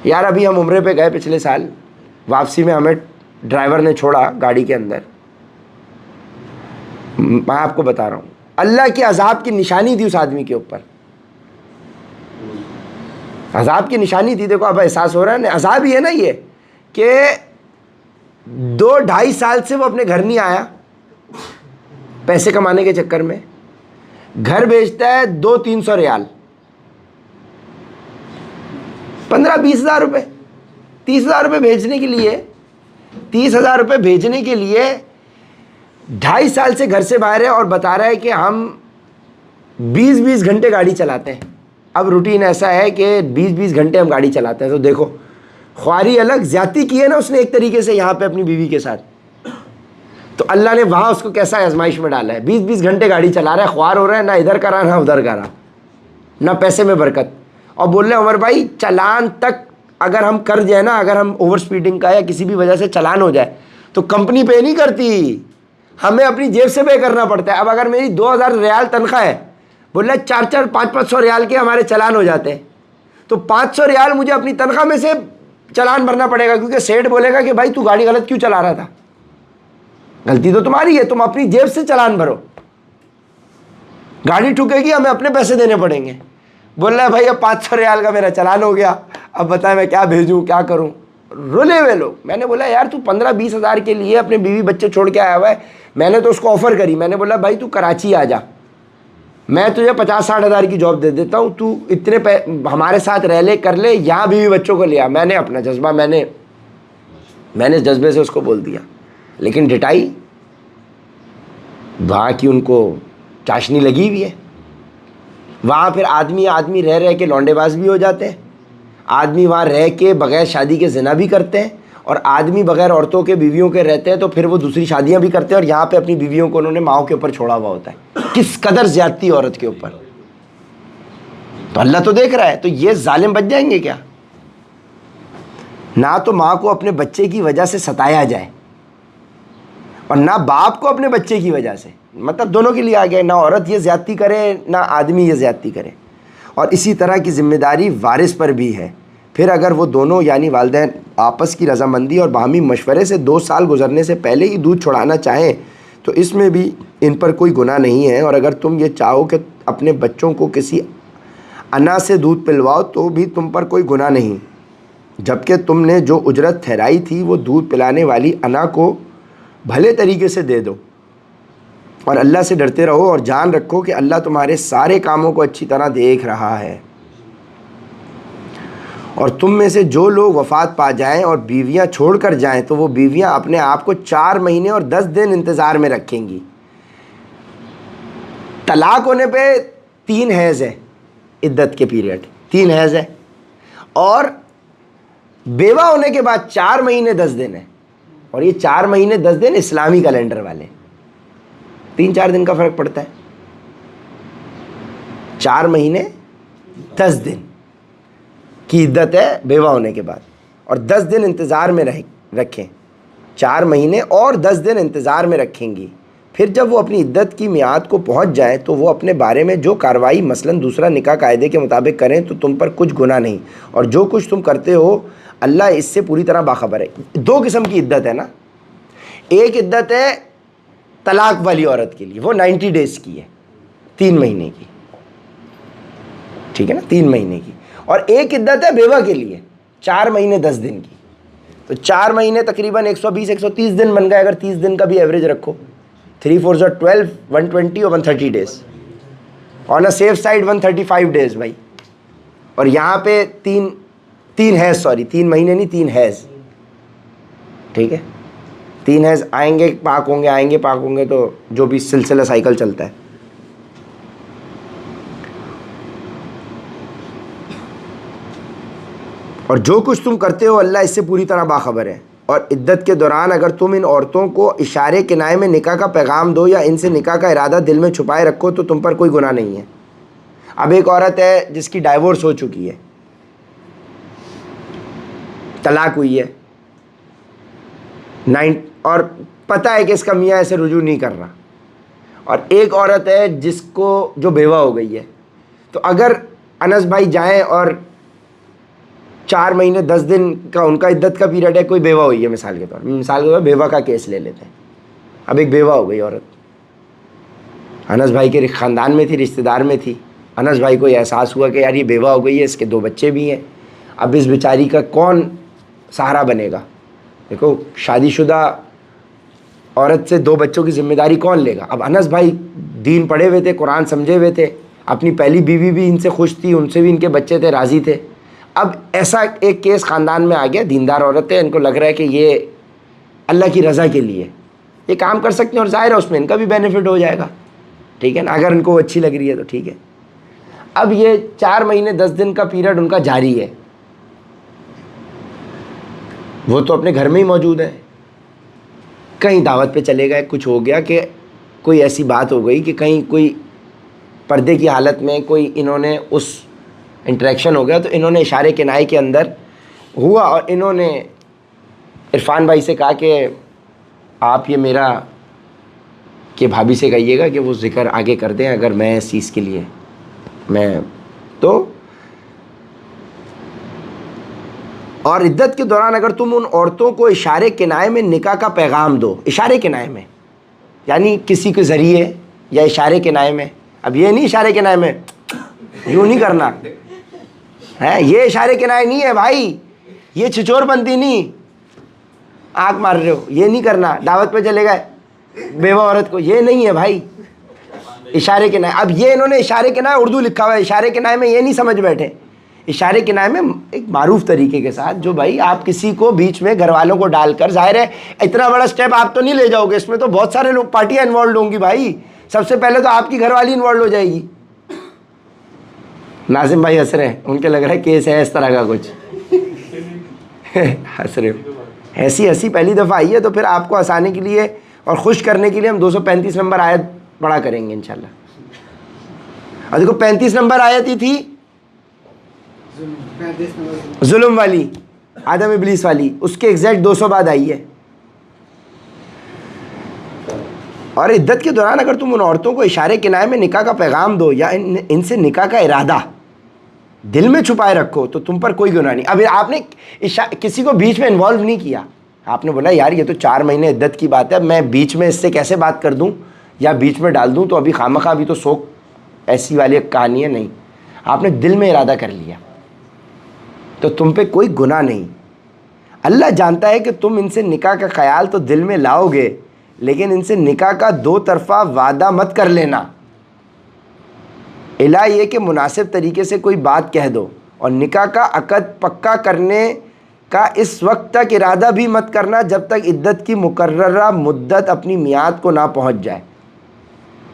یار ابھی ہم عمرے پہ گئے پچھلے سال, واپسی میں ہمیں ڈرائیور نے چھوڑا گاڑی کے اندر. میں آپ کو بتا رہا ہوں, اللہ کے عذاب کی نشانی تھی اس آدمی کے اوپر, عذاب کی نشانی تھی. دیکھو اب احساس ہو رہا ہے نا, عذاب ہی ہے نا یہ کہ 2-2.5 سال سے وہ اپنے گھر نہیں آیا پیسے کمانے کے چکر میں. گھر بیچتا ہے 200-300 ریال, 15-20 ہزار روپے, 30 ہزار روپے بھیجنے کے لیے, 30 ہزار روپے بھیجنے کے لیے 2.5 سال سے گھر سے باہر ہے, اور بتا رہا ہے کہ ہم 20-20 گھنٹے گاڑی چلاتے ہیں. اب روٹین ایسا ہے کہ 20-20 گھنٹے ہم گاڑی چلاتے ہیں. تو دیکھو خواری الگ, زیادتی کی ہے نا اس نے ایک طریقے سے یہاں پہ اپنی بیوی کے ساتھ, تو اللہ نے وہاں اس کو کیسا آزمائش میں ڈالا ہے. 20-20 گھنٹے گاڑی چلا رہا ہے, خوار ہو رہا ہے, نہ ادھر کا رہا نہ ادھر کا رہا, نہ پیسے میں برکت. اور بول رہے ہیں عمر بھائی چلان تک اگر ہم کر جائیں نا, اگر ہم اوور سپیڈنگ کا یا کسی بھی وجہ سے چلان ہو جائے تو کمپنی پے نہیں کرتی, ہمیں اپنی جیب سے پے کرنا پڑتا ہے. اب اگر میری 2000 ریال تنخواہ ہے, بول رہے 400-500 ریال کے ہمارے چلان ہو جاتے ہیں, تو 500 ریال مجھے اپنی تنخواہ میں سے چلان بھرنا پڑے گا, کیونکہ سیٹ بولے گا کہ بھائی تو گاڑی غلط کیوں چلا رہا تھا, غلطی تو تمہاری ہے, تم اپنی جیب سے چلان بھرو, گاڑی ٹھکے گی ہمیں اپنے پیسے دینے پڑیں گے. بول رہا ہے بھائی اب 500 ریال کا میرا چلان ہو گیا, اب بتائیں میں کیا بھیجوں کیا کروں. رولے ہوئے لوگ. میں نے بولا یار تو 15-20 ہزار کے لیے اپنے بیوی بچے چھوڑ کے آیا ہوا ہے. میں نے تو اس کو آفر کری, میں نے بولا بھائی تو کراچی آ جا, میں تجھے 50-60 ہزار کی جاب دے دیتا ہوں, تو اتنے ہمارے ساتھ رہ لے کر لے, یہاں بیوی بچوں کو لیا. میں نے اپنا جذبہ میں نے جذبے سے اس کو بول دیا, لیکن ڈٹائی وہاں کی ان کو چاشنی لگی ہوئی ہے. وہاں پھر آدمی رہ کے لونڈے باز بھی ہو جاتے ہیں, آدمی وہاں رہ کے بغیر شادی کے زنا بھی کرتے ہیں, اور آدمی بغیر عورتوں کے بیویوں کے رہتے ہیں تو پھر وہ دوسری شادیاں بھی کرتے ہیں, اور یہاں پہ اپنی بیویوں کو انہوں نے ماؤں کے اوپر چھوڑا ہوا ہوتا ہے. کس قدر زیادتی عورت کے اوپر, تو اللہ تو دیکھ رہا ہے. تو یہ ظالم بچ جائیں گے کیا؟ نہ تو ماں کو اپنے بچے کی وجہ سے ستایا جائے, اور نہ باپ کو اپنے بچے کی وجہ سے, مطلب دونوں کے لیے آ گئے, نہ عورت یہ زیادتی کرے نہ آدمی یہ زیادتی کرے. اور اسی طرح کی ذمہ داری وارث پر بھی ہے. پھر اگر وہ دونوں یعنی والدین آپس کی رضامندی اور باہمی مشورے سے 2 سال گزرنے سے پہلے ہی دودھ چھڑانا چاہیں تو اس میں بھی ان پر کوئی گناہ نہیں ہے. اور اگر تم یہ چاہو کہ اپنے بچوں کو کسی انا سے دودھ پلواؤ تو بھی تم پر کوئی گناہ نہیں, جبکہ تم نے جو اجرت ٹھہرائی تھی وہ دودھ پلانے والی انا کو بھلے طریقے سے دے دو. اور اللہ سے ڈرتے رہو اور جان رکھو کہ اللہ تمہارے سارے کاموں کو اچھی طرح دیکھ رہا ہے. اور تم میں سے جو لوگ وفات پا جائیں اور بیویاں چھوڑ کر جائیں تو وہ بیویاں اپنے آپ کو 4 مہینے اور 10 دن انتظار میں رکھیں گی. طلاق ہونے پہ 3 حیض ہے, عدت کے پیریڈ 3 حیض ہے, اور بیوہ ہونے کے بعد 4 مہینے 10 دن ہے. اور یہ 4 مہینے 10 دن اسلامی کیلنڈر والے, 3-4 دن کا فرق پڑتا ہے. 4 مہینے 10 دن کی عدت ہے بیوہ ہونے کے بعد, اور 10 دن انتظار میں رکھیں. 4 مہینے اور 10 دن انتظار میں رکھیں گی. پھر جب وہ اپنی عدت کی میعاد کو پہنچ جائیں تو وہ اپنے بارے میں جو کارروائی مثلاً دوسرا نکاح قاعدے کے مطابق کریں تو تم پر کچھ گناہ نہیں, اور جو کچھ تم کرتے ہو اللہ اس سے پوری طرح باخبر ہے. 2 قسم کی عدت ہے نا, ایک عدت ہے طلاق والی عورت کے لیے, وہ 90 ڈیز کی ہے, 3 مہینے کی, ٹھیک ہے نا, 3 مہینے کی. اور ایک عدت ہے بیوہ کے لیے 4 مہینے 10 دن کی. تو 4 مہینے تقریباً 120-130 دن بن گئے, اگر 30 دن کا بھی ایوریج رکھو, 3 4 12, 120 اور 130 days, on a safe side 135 days بھائی. اور یہاں پہ 3 حیض, 3 مہینے نہیں 3 حیض, ٹھیک ہے, 3 حیض آئیں گے پاک ہوں گے, آئیں گے پاک ہوں گے, تو جو بھی سلسلہ سائیکل چلتا ہے. اور جو کچھ تم کرتے ہو اللہ اس سے پوری طرح باخبر ہے. اور عدت کے دوران اگر تم ان عورتوں کو اشارے کنائے میں نکاح کا پیغام دو یا ان سے نکاح کا ارادہ دل میں چھپائے رکھو تو تم پر کوئی گناہ نہیں ہے۔ اب ایک عورت ہے جس کی ڈائیورس ہو چکی ہے، طلاق ہوئی ہے، اور پتہ ہے کہ اس کا میاں ایسے رجوع نہیں کر رہا، اور ایک عورت ہے جس کو جو بیوہ ہو گئی ہے، تو اگر انس بھائی جائیں اور 4 مہینے 10 دن کا ان کا عدت کا پیریڈ ہے، کوئی بیوہ ہوئی ہے مثال کے طور پر بیوہ کا کیس لے لیتے ہیں، اب ایک بیوہ ہو گئی عورت، انس بھائی کے خاندان میں تھی، رشتہ دار میں تھی، انس بھائی کو یہ احساس ہوا کہ یار یہ بیوہ ہو گئی ہے، اس کے 2 بچے بھی ہیں، اب اس بیچاری کا کون سہارا بنے گا؟ دیکھو شادی شدہ عورت سے 2 بچوں کی ذمہ داری کون لے گا؟ اب انس بھائی دین پڑھے ہوئے تھے، قرآن سمجھے ہوئے تھے، اپنی پہلی بیوی بھی ان سے خوش تھی، ان سے بھی ان کے بچے تھے، راضی تھے، اب ایسا ایک کیس خاندان میں آ گیا، دیندار عورت ہے، ان کو لگ رہا ہے کہ یہ اللہ کی رضا کے لیے یہ کام کر سکتے ہیں، اور ظاہر ہے اس میں ان کا بھی بینیفٹ ہو جائے گا، ٹھیک ہے نا، اگر ان کو اچھی لگ رہی ہے تو ٹھیک ہے۔ اب یہ 4 مہینے 10 دن کا پیریڈ ان کا جاری ہے، وہ تو اپنے گھر میں ہی موجود ہے، کہیں دعوت پہ چلے گئے، کچھ ہو گیا کہ کوئی ایسی بات ہو گئی کہ کہیں کوئی پردے کی حالت میں کوئی انہوں نے اس انٹریکشن ہو گیا، تو انہوں نے اشارے کنائے کے اندر ہوا، اور انہوں نے عرفان بھائی سے کہا کہ آپ یہ میرا کہ بھابھی سے کہیے گا کہ وہ ذکر آگے کر دیں اگر میں اس چیز کے لیے میں تو، اور عدت کے دوران اگر تم ان عورتوں کو اشارے کنائے میں نکاح کا پیغام دو، اشارے کنائے میں یعنی کسی کے ذریعے یا اشارے کنائے میں، اب یہ نہیں اشارے کنائے میں یوں نہیں کرنا ہے، یہ اشارے کنائے نہیں ہے بھائی، یہ چھچور بنتی نہیں آنکھ مار رہے ہو، یہ نہیں کرنا، دعوت پہ چلے گئے بیوہ عورت کو، یہ نہیں ہے بھائی اشارے کنائے۔ اب یہ انہوں نے اشارے کنائے اردو لکھا ہوا ہے، اشارے کنائے میں یہ نہیں سمجھ بیٹھے، اشارے کنائے میں ایک معروف طریقے کے ساتھ، جو بھائی آپ کسی کو بیچ میں گھر والوں کو ڈال کر، ظاہر ہے اتنا بڑا سٹیپ آپ تو نہیں لے جاؤ گے، اس میں تو بہت سارے لوگ پارٹیاں انوالوڈ ہوں گی بھائی، سب سے پہلے تو آپ کی گھر والی انوالوڈ ہو جائے گی۔ ناظم بھائی ہنس رہے ہیں، ان کے لگ رہا ہے کیس ہے اس طرح کا کچھ ہنس رہے ہو، ایسی ہنسی پہلی دفعہ آئی ہے، تو پھر آپ کو ہنسانے کے لیے اور خوش کرنے کے لیے ہم 235 نمبر آیت پڑھا کریں گے انشاءاللہ۔ اور دیکھو 35 نمبر آیت ہی تھی ظلم والی، آدم ابلیس والی، اس کے ایگزیکٹ 200 بعد آئی ہے۔ اور عدت کے دوران اگر تم ان عورتوں کو اشارے کنائے میں نکاح کا پیغام دو یا ان سے نکاح کا ارادہ دل میں چھپائے رکھو تو تم پر کوئی گناہ نہیں۔ اب آپ نے کسی کو بیچ میں انوالو نہیں کیا، آپ نے بولا یار یہ تو 4 مہینے عدت کی بات ہے، میں بیچ میں اس سے کیسے بات کر دوں یا بیچ میں ڈال دوں، تو ابھی خامخواہ ابھی تو سوک ایسی والی کہانی ہے، نہیں، آپ نے دل میں ارادہ کر لیا تو تم پہ کوئی گناہ نہیں۔ اللہ جانتا ہے کہ تم ان سے نکاح کا خیال تو دل میں لاؤ گے، لیکن ان سے نکاح کا 2 طرفہ وعدہ مت کر لینا، الہ یہ کہ مناسب طریقے سے کوئی بات کہہ دو، اور نکاح کا عقد پکا کرنے کا اس وقت تک ارادہ بھی مت کرنا جب تک عدت کی مقررہ مدت اپنی میعاد کو نہ پہنچ جائے،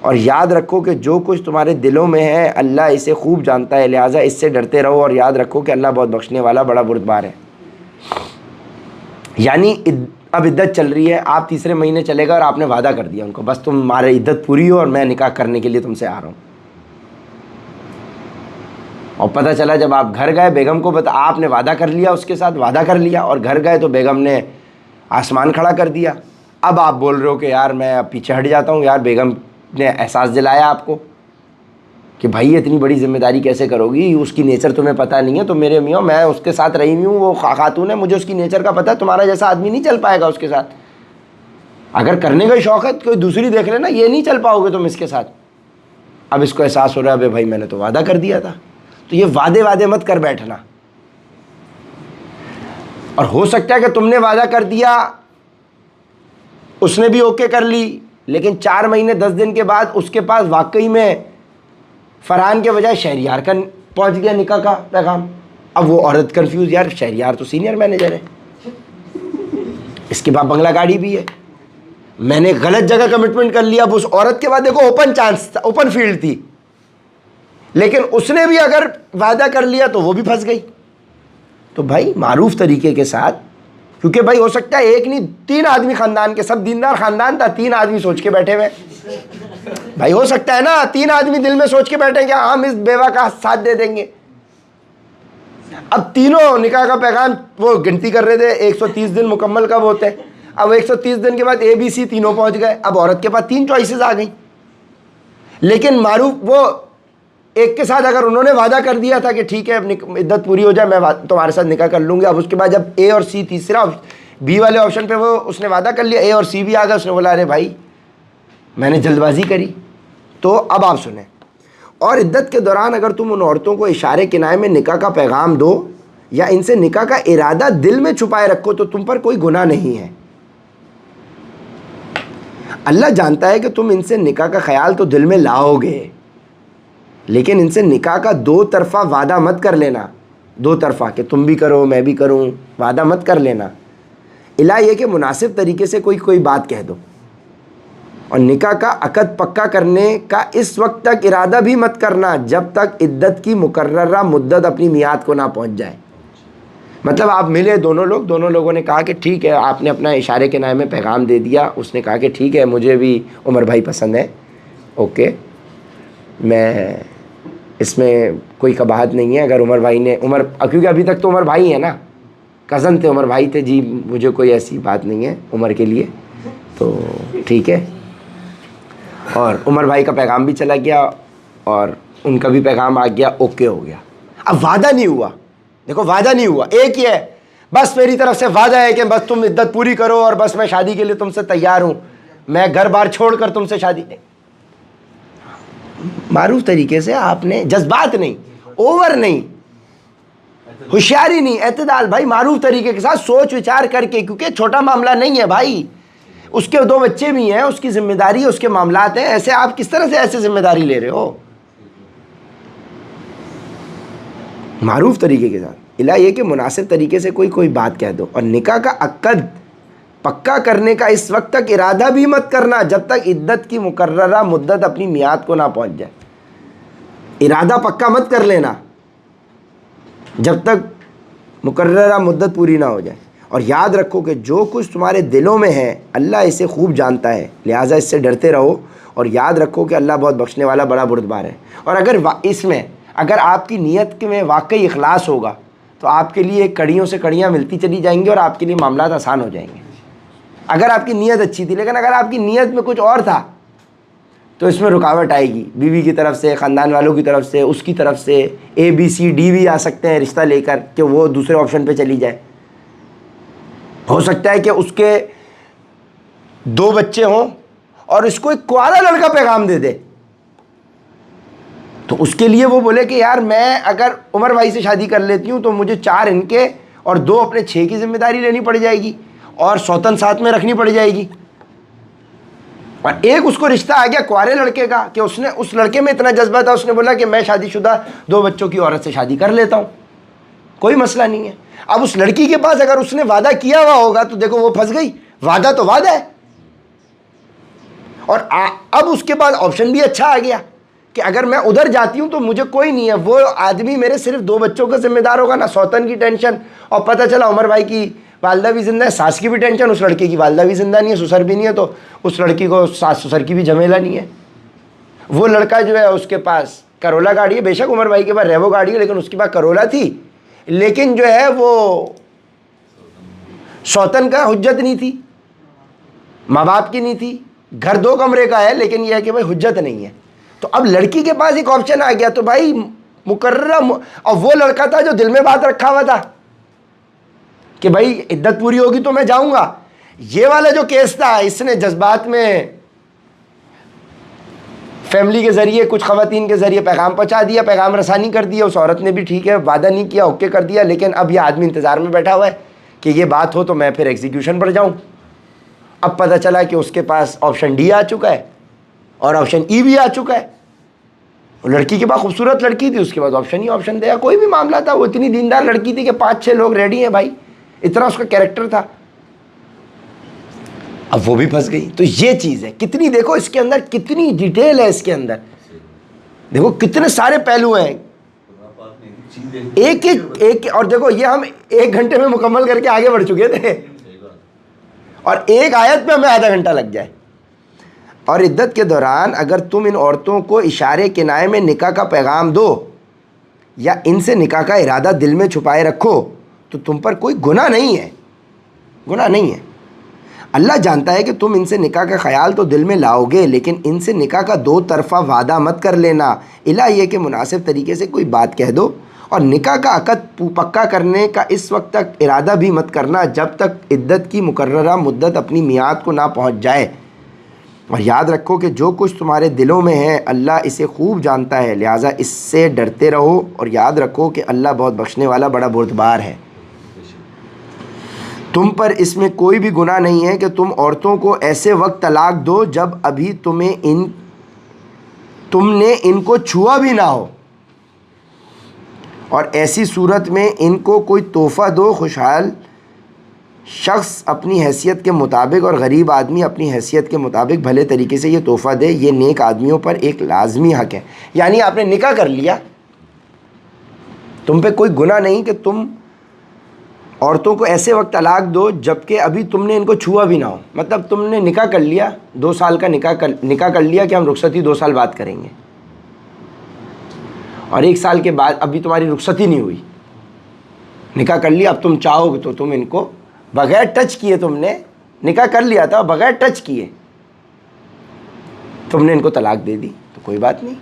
اور یاد رکھو کہ جو کچھ تمہارے دلوں میں ہے اللہ اسے خوب جانتا ہے، لہٰذا اس سے ڈرتے رہو اور یاد رکھو کہ اللہ بہت بخشنے والا بڑا بردبار ہے۔ یعنی اب عدت چل رہی ہے، آپ 3 مہینے چلے گا اور آپ نے وعدہ کر دیا ان کو بس تمہاری عدت پوری ہو اور میں نکاح کرنے کے لیے تم سے آ رہا ہوں، اور پتہ چلا جب آپ گھر گئے بیگم کو آپ نے وعدہ کر لیا، اس کے ساتھ وعدہ کر لیا اور گھر گئے تو بیگم نے آسمان کھڑا کر دیا، اب آپ بول رہے ہو کہ یار میں اب پیچھے ہٹ جاتا ہوں، یار بیگم نے احساس دلایا آپ کو کہ بھائی اتنی بڑی ذمہ داری کیسے کرو گی، اس کی نیچر تمہیں پتہ نہیں ہے، تو میرے میاں میں اس کے ساتھ رہی ہوئی ہوں، وہ خاتون ہے، مجھے اس کی نیچر کا پتہ ہے، تمہارا جیسا آدمی نہیں چل پائے گا اس کے ساتھ، اگر کرنے کا شوق ہے کوئی دوسری دیکھ لینا، یہ نہیں چل پاؤ گے تم اس کے ساتھ۔ اب اس کو احساس ہو رہا ہے بھائی میں نے تو وعدہ کر دیا تھا، تو یہ وعدے مت کر بیٹھنا، اور ہو سکتا ہے کہ تم نے وعدہ کر دیا اس نے بھی اوکے کر لی، لیکن 4 مہینے 10 دن کے بعد اس کے پاس واقعی میں فرحان کے بجائے شہریار کا پہنچ گیا نکاح کا پیغام، اب وہ عورت کنفیوز، یار شہریار تو سینئر مینیجر ہے، اس کے بعد بنگلہ گاڑی بھی ہے، میں نے غلط جگہ کمٹمنٹ کر لیا۔ اب اس عورت کے بعد دیکھو اوپن چانس تھا، اوپن فیلڈ تھی، لیکن اس نے بھی اگر وعدہ کر لیا تو وہ بھی پھنس گئی۔ تو بھائی معروف طریقے کے ساتھ کیونکہ بھائی ہو سکتا ہے ایک نہیں 3 آدمی خاندان کے، سب دیندار خاندان تھا، 3 آدمی سوچ کے بیٹھے ہوئے بھائی، ہو سکتا ہے نا 3 آدمی دل میں سوچ کے بیٹھے کہ ہم اس بیوہ کا ساتھ دے دیں گے. اب تینوں نکاح کا پیغام وہ گنتی کر رہے تھے، 130 دن مکمل کب ہوتے ہیں، اب 130 دن کے بعد ABC تینوں پہنچ گئے. اب عورت کے پاس 3 چوائسیز آ گئیں. لیکن معروف وہ ایک کے ساتھ اگر انہوں نے وعدہ کر دیا تھا کہ ٹھیک ہے عدت پوری ہو جائے میں تمہارے ساتھ نکاح کر لوں گی، اب اس کے بعد جب A اور C تیسرا B والے آپشن پہ وہ اس نے وعدہ کر لیا، A اور C بھی آ گیا، اس نے بولا ارے بھائی میں نے جلد بازی کری. تو اب آپ سنیں، اور عدت کے دوران اگر تم ان عورتوں کو اشارے کنائے میں نکاح کا پیغام دو یا ان سے نکاح کا ارادہ دل میں چھپائے رکھو تو تم پر کوئی گناہ نہیں ہے. اللہ جانتا ہے کہ تم ان سے نکاح کا خیال تو دل میں لاؤ گے، لیکن ان سے نکاح کا 2 طرفہ وعدہ مت کر لینا، 2 طرفہ کہ تم بھی کرو میں بھی کروں، وعدہ مت کر لینا. الہ یہ کہ مناسب طریقے سے کوئی بات کہہ دو. اور نکاح کا عقد پکا کرنے کا اس وقت تک ارادہ بھی مت کرنا جب تک عدت کی مقررہ مدت اپنی میعاد کو نہ پہنچ جائے. مطلب آپ ملے دونوں لوگوں نے کہا کہ ٹھیک ہے، آپ نے اپنا اشارے کے نائے میں پیغام دے دیا، اس نے کہا کہ ٹھیک ہے مجھے بھی عمر بھائی پسند ہے، اوکے میں اس میں کوئی قباحت نہیں ہے. اگر عمر بھائی نے کیونکہ ابھی تک تو عمر بھائی ہیں نا، کزن تھے، عمر بھائی تھے، جی مجھے کوئی ایسی بات نہیں ہے عمر کے لیے، تو ٹھیک ہے. اور عمر بھائی کا پیغام بھی چلا گیا اور ان کا بھی پیغام آ گیا، اوکے ہو گیا. اب وعدہ نہیں ہوا، دیکھو وعدہ نہیں ہوا، ایک ہی ہے بس میری طرف سے وعدہ ہے کہ بس تم عدت پوری کرو اور بس میں شادی کے لیے تم سے تیار ہوں، میں گھر بار چھوڑ کر تم سے شادی نہیں. معروف طریقے سے آپ نے جذبات نہیں، اوور نہیں، ہوشیاری نہیں، اعتدال بھائی، معروف طریقے کے ساتھ سوچ وچار کر کے، کیونکہ چھوٹا معاملہ نہیں ہے بھائی، اس کے 2 بچے بھی ہیں، اس کی ذمہ داری ہے، اس کے معاملات ہیں. ایسے آپ کس طرح سے ایسے ذمہ داری لے رہے ہو؟ معروف طریقے کے ساتھ. الہ یہ کہ مناسب طریقے سے کوئی بات کہہ دو. اور نکاح کا عقد پکا کرنے کا اس وقت تک ارادہ بھی مت کرنا جب تک عدت کی مقررہ مدت اپنی میعاد کو نہ پہنچ جائے. ارادہ پکا مت کر لینا جب تک مقررہ مدت پوری نہ ہو جائے. اور یاد رکھو کہ جو کچھ تمہارے دلوں میں ہے اللہ اسے خوب جانتا ہے، لہٰذا اس سے ڈرتے رہو اور یاد رکھو کہ اللہ بہت بخشنے والا بڑا بردبار ہے. اور اگر آپ کی نیت میں واقعی اخلاص ہوگا تو آپ کے لیے کڑیوں سے کڑیاں ملتی چلی جائیں گی اور آپ کے لیے معاملات آسان ہو جائیں گے اگر آپ کی نیت اچھی تھی. لیکن اگر آپ کی نیت میں کچھ اور تھا تو اس میں رکاوٹ آئے گی، بیوی کی طرف سے، خاندان والوں کی طرف سے، اس کی طرف سے ABCD بھی آ سکتے ہیں رشتہ لے کر کہ وہ دوسرے آپشن پہ چلی جائے. ہو سکتا ہے کہ اس کے 2 بچے ہوں اور اس کو ایک کوارا لڑکا پیغام دے دے، تو اس کے لیے وہ بولے کہ یار میں اگر عمر بھائی سے شادی کر لیتی ہوں تو مجھے 4 ان کے اور 2 اپنے 6 کی ذمہ داری لینی پڑ جائے گی اور سوتن ساتھ میں رکھنی پڑ جائے گی. اور ایک اس کو رشتہ آ گیا کوارے لڑکے کا کہ اس لڑکے میں اتنا جذبہ تھا، اس نے بولا کہ میں شادی شدہ 2 بچوں کی عورت سے شادی کر لیتا ہوں، کوئی مسئلہ نہیں ہے. اب اس لڑکی کے پاس اگر اس نے وعدہ کیا ہوا ہوگا تو دیکھو وہ پھنس گئی، وعدہ تو وعدہ ہے. اور اب اس کے بعد آپشن بھی اچھا آ گیا کہ اگر میں ادھر جاتی ہوں تو مجھے کوئی نہیں ہے، وہ آدمی میرے صرف 2 بچوں کا ذمہ دار ہوگا، نہ سوتن کی ٹینشن. اور پتہ چلا عمر بھائی کی والدہ بھی زندہ ہے، ساس کی بھی ٹینشن، اس لڑکے کی والدہ بھی زندہ نہیں ہے، سسر بھی نہیں ہے، تو اس لڑکی کو ساس سسر کی بھی جھمیلا نہیں ہے. وہ لڑکا جو ہے اس کے پاس کرولا گاڑی ہے، بے شک عمر بھائی کے پاس ریوو گاڑی ہے لیکن اس کے پاس کرولا تھی، لیکن جو ہے وہ سوتن کا حجت نہیں تھی، ماں باپ کی نہیں تھی، گھر 2 کمرے کا ہے لیکن یہ ہے کہ بھائی حجت نہیں ہے. تو اب لڑکی کے پاس ایک آپشن آ گیا، تو بھائی مقررہ، اور وہ لڑکا تھا جو دل میں بات رکھا ہوا تھا کہ بھائی عدت پوری ہوگی تو میں جاؤں گا. یہ والا جو کیس تھا اس نے جذبات میں فیملی کے ذریعے کچھ خواتین کے ذریعے پیغام پہنچا دیا، پیغام رسانی کر دیا، اس عورت نے بھی ٹھیک ہے وعدہ نہیں کیا، اوکے کر دیا، لیکن اب یہ آدمی انتظار میں بیٹھا ہوا ہے کہ یہ بات ہو تو میں پھر ایگزیکیوشن پر جاؤں. اب پتہ چلا کہ اس کے پاس آپشن ڈی آ چکا ہے اور آپشن ای بھی آ چکا ہے. لڑکی کے پاس خوبصورت لڑکی تھی، اس کے بعد آپشن ہی آپشن دیا، کوئی بھی معاملہ تھا، وہ اتنی دیندار لڑکی تھی کہ 5-6 لوگ ریڈی ہیں بھائی، اتنا اس کا کیریکٹر تھا. اب وہ بھی پھنس گئی. تو یہ چیز ہے، کتنی دیکھو اس کے اندر کتنی ڈیٹیل ہے، اس کے اندر دیکھو کتنے سارے پہلو ہیں، ایک اور دیکھو یہ ہم 1 گھنٹے میں مکمل کر کے آگے بڑھ چکے تھے. اور ایک آیت پہ ہمیں آدھا گھنٹہ لگ جائے. اور عدت کے دوران اگر تم ان عورتوں کو اشارے کنائے میں نکاح کا پیغام دو یا ان سے نکاح کا ارادہ دل میں چھپائے رکھو تو تم پر کوئی گناہ نہیں ہے، گناہ نہیں ہے. اللہ جانتا ہے کہ تم ان سے نکاح کا خیال تو دل میں لاؤ گے، لیکن ان سے نکاح کا دو طرفہ وعدہ مت کر لینا. الہ یہ کہ مناسب طریقے سے کوئی بات کہہ دو، اور نکاح کا عقد پکا کرنے کا اس وقت تک ارادہ بھی مت کرنا جب تک عدت کی مقررہ مدت اپنی میعاد کو نہ پہنچ جائے. اور یاد رکھو کہ جو کچھ تمہارے دلوں میں ہے اللہ اسے خوب جانتا ہے، لہٰذا اس سے ڈرتے رہو اور یاد رکھو کہ اللہ بہت بخشنے والا بڑا بردبار ہے. تم پر اس میں کوئی بھی گناہ نہیں ہے کہ تم عورتوں کو ایسے وقت طلاق دو جب ابھی تم نے ان کو چھوا بھی نہ ہو، اور ایسی صورت میں ان کو کوئی تحفہ دو. خوشحال شخص اپنی حیثیت کے مطابق اور غریب آدمی اپنی حیثیت کے مطابق بھلے طریقے سے یہ تحفہ دے، یہ نیک آدمیوں پر ایک لازمی حق ہے. یعنی آپ نے نکاح کر لیا، تم پہ کوئی گناہ نہیں کہ تم عورتوں کو ایسے وقت طلاق دو جب کہ ابھی تم نے ان کو چھوا بھی نہ ہو. مطلب تم نے نکاح کر لیا، 2 سال کا نکاح کر لیا کہ ہم رخصتی 2 سال بعد کریں گے، اور 1 سال کے بعد ابھی تمہاری رخصتی نہیں ہوئی. نکاح کر لیا، اب تم چاہو گے تو تم ان کو بغیر ٹچ کیے، تم نے نکاح کر لیا تھا بغیر ٹچ کیے تم نے ان کو طلاق دے دی تو کوئی بات نہیں.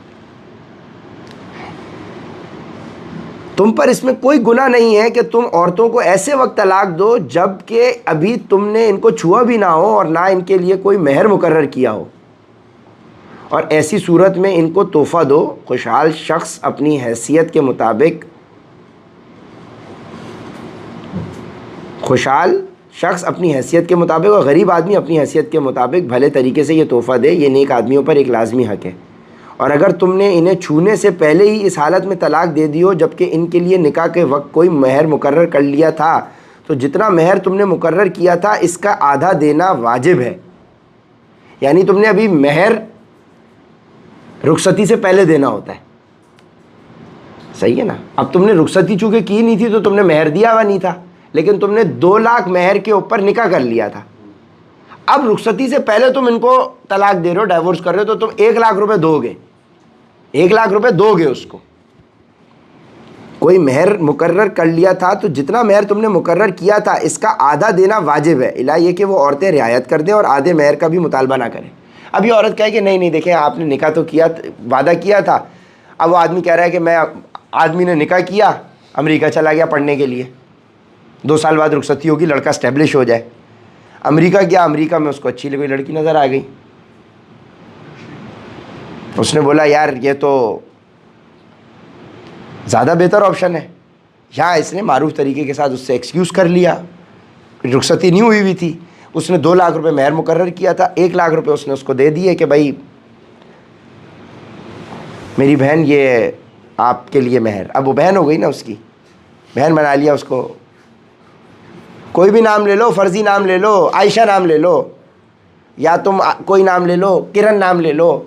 تم پر اس میں کوئی گناہ نہیں ہے کہ تم عورتوں کو ایسے وقت طلاق دو جب کہ ابھی تم نے ان کو چھوا بھی نہ ہو اور نہ ان کے لیے کوئی مہر مقرر کیا ہو، اور ایسی صورت میں ان کو تحفہ دو. خوشحال شخص اپنی حیثیت کے مطابق اور غریب آدمی اپنی حیثیت کے مطابق بھلے طریقے سے یہ تحفہ دے، یہ نیک آدمیوں پر ایک لازمی حق ہے. اور اگر تم نے انہیں چھونے سے پہلے ہی اس حالت میں طلاق دے دی ہو جبکہ ان کے لیے نکاح کے وقت کوئی مہر مقرر کر لیا تھا تو جتنا مہر تم نے مقرر کیا تھا اس کا آدھا دینا واجب ہے. یعنی تم نے ابھی مہر رخصتی سے پہلے دینا ہوتا ہے، صحیح ہے نا. اب تم نے رخصتی چونکہ کی نہیں تھی تو تم نے مہر دیا ہوا نہیں تھا، لیکن تم نے 2 لاکھ مہر کے اوپر نکاح کر لیا تھا. اب رخصتی سے پہلے تم ان کو طلاق دے رہے ہو، ڈائیورس کر رہے ہو، تو تم 1 لاکھ روپے دو گے، 1 لاکھ روپے دو گے اس کو. کوئی مہر مقرر کر لیا تھا تو جتنا مہر تم نے مقرر کیا تھا اس کا آدھا دینا واجب ہے. الہ یہ کہ وہ عورتیں رعایت کر دیں اور آدھے مہر کا بھی مطالبہ نہ کریں. اب یہ عورت کہے کہ نہیں دیکھیں آپ نے نکاح تو کیا، وعدہ کیا تھا. اب وہ آدمی کہہ رہا ہے کہ آدمی نے نکاح کیا، امریکہ چلا گیا پڑھنے کے لیے، 2 سال بعد رخصتی ہوگی، لڑکا اسٹیبلش ہو جائے. امریکہ گیا، امریکہ میں اس کو اچھی کوئی لڑکی نظر آ گئی. اس نے بولا یار یہ تو زیادہ بہتر آپشن ہے. یہاں اس نے معروف طریقے کے ساتھ اس سے ایکسکیوز کر لیا، رخصتی نہیں ہوئی تھی. اس نے 2 لاکھ روپے مہر مقرر کیا تھا، 1 لاکھ روپے اس نے اس کو دے دیے کہ بھائی میری بہن یہ آپ کے لیے مہر. اب وہ بہن ہو گئی نا، اس کی بہن بنا لیا اس کو. کوئی بھی نام لے لو، فرضی نام لے لو، عائشہ نام لے لو، یا تم کوئی نام لے لو، کرن نام لے لو،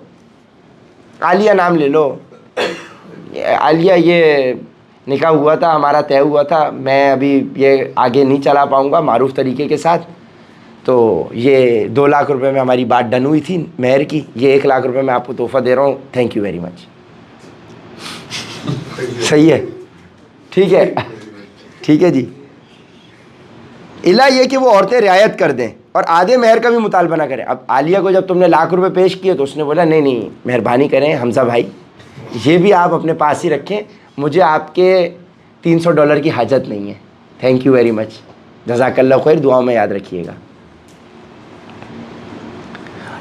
عالیہ نام لے لو. عالیہ یہ نکاح ہوا تھا، ہمارا طے ہوا تھا، میں ابھی یہ آگے نہیں چلا پاؤں گا معروف طریقے کے ساتھ، تو یہ 2 لاکھ روپے میں ہماری بات ڈن ہوئی تھی مہر کی، یہ 1 لاکھ روپے میں آپ کو تحفہ دے رہا ہوں، تھینک یو ویری مچ. صحیح ہے، ٹھیک ہے، ٹھیک ہے جی. الہ یہ کہ وہ عورتیں رعایت کر دیں اور آدھے مہر کا بھی مطالبہ نہ کریں. اب عالیہ کو جب تم نے 1 لاکھ روپے پیش کیے تو اس نے بولا نہیں مہربانی کریں حمزہ بھائی، یہ بھی آپ اپنے پاس ہی رکھیں، مجھے آپ کے $300 کی حاجت نہیں ہے، تھینک یو ویری مچ، جزاک اللہ خیر، دعاؤں میں یاد رکھیے گا.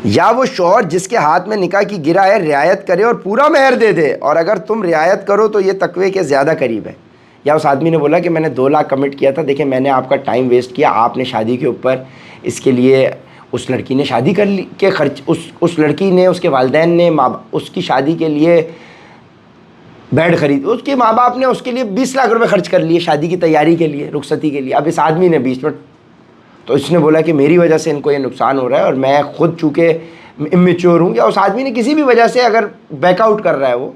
یا وہ شوہر جس کے ہاتھ میں نکاح کی گرہ ہے رعایت کرے اور پورا مہر دے دے، اور اگر تم رعایت کرو تو یہ تقوی کے زیادہ قریب ہے. یا اس آدمی نے بولا کہ میں نے 2 لاکھ کمٹ کیا تھا، دیکھیں میں نے آپ کا ٹائم ویسٹ کیا، آپ نے شادی کے اوپر اس کے لیے، اس لڑکی نے شادی کر لی کے خرچ، اس لڑکی نے، اس کے والدین نے اس کی شادی کے لیے بیڈ خرید، اس کے ماں باپ نے اس کے لیے 20 لاکھ روپے خرچ کر لیے شادی کی تیاری کے لیے، رخصتی کے لیے. اب اس آدمی نے بیچ میں، تو اس نے بولا کہ میری وجہ سے ان کو یہ نقصان ہو رہا ہے اور میں خود چونکہ امیچور ہوں، یا اس آدمی نے کسی بھی وجہ سے اگر بیک آؤٹ کر رہا ہے وہ،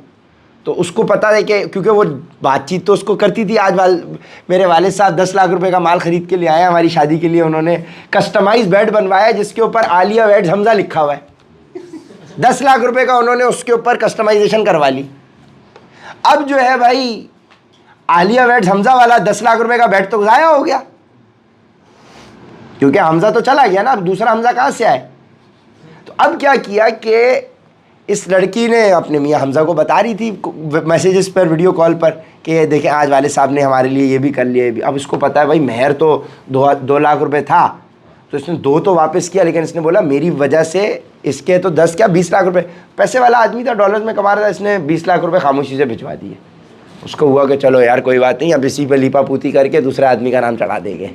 تو اس کو پتا ہے کہ کیونکہ وہ بات چیت تو اس کو کرتی تھی. آج میرے والد صاحب 10 لاکھ روپے کا مال خرید کے لے آئے ہیں ہماری شادی کے لیے. انہوں نے کسٹمائز بیڈ بنوایا جس کے اوپر عالیہ ویڈ حمزہ لکھا ہوا ہے. 10 لاکھ روپے کا انہوں نے اس کے اوپر کسٹمائزیشن کروا لی. اب جو ہے بھائی عالیہ ویڈ حمزہ والا 10 لاکھ روپے کا بیڈ تو ضائع ہو گیا, کیونکہ حمزہ تو چلا گیا نا. اب دوسرا حمزہ کہاں سے آئے؟ تو اب کیا کیا کہ اس لڑکی نے اپنے میاں حمزہ کو بتا رہی تھی میسیجز پر, ویڈیو کال پر, کہ دیکھیں آج والد صاحب نے ہمارے لیے یہ بھی کر لیا. اب اس کو پتا ہے بھائی مہر تو 2 لاکھ روپے تھا, تو اس نے 2 تو واپس کیا, لیکن اس نے بولا میری وجہ سے اس کے تو 10 کیا 20 لاکھ روپے. پیسے والا آدمی تھا, ڈالرز میں کما رہا تھا, اس نے 20 لاکھ روپے خاموشی سے بھجوا دیے. اس کو ہوا کہ چلو یار کوئی بات نہیں, اب اسی پہ لیپا پوتی کر کے دوسرے آدمی کا نام چڑھا دیں گے.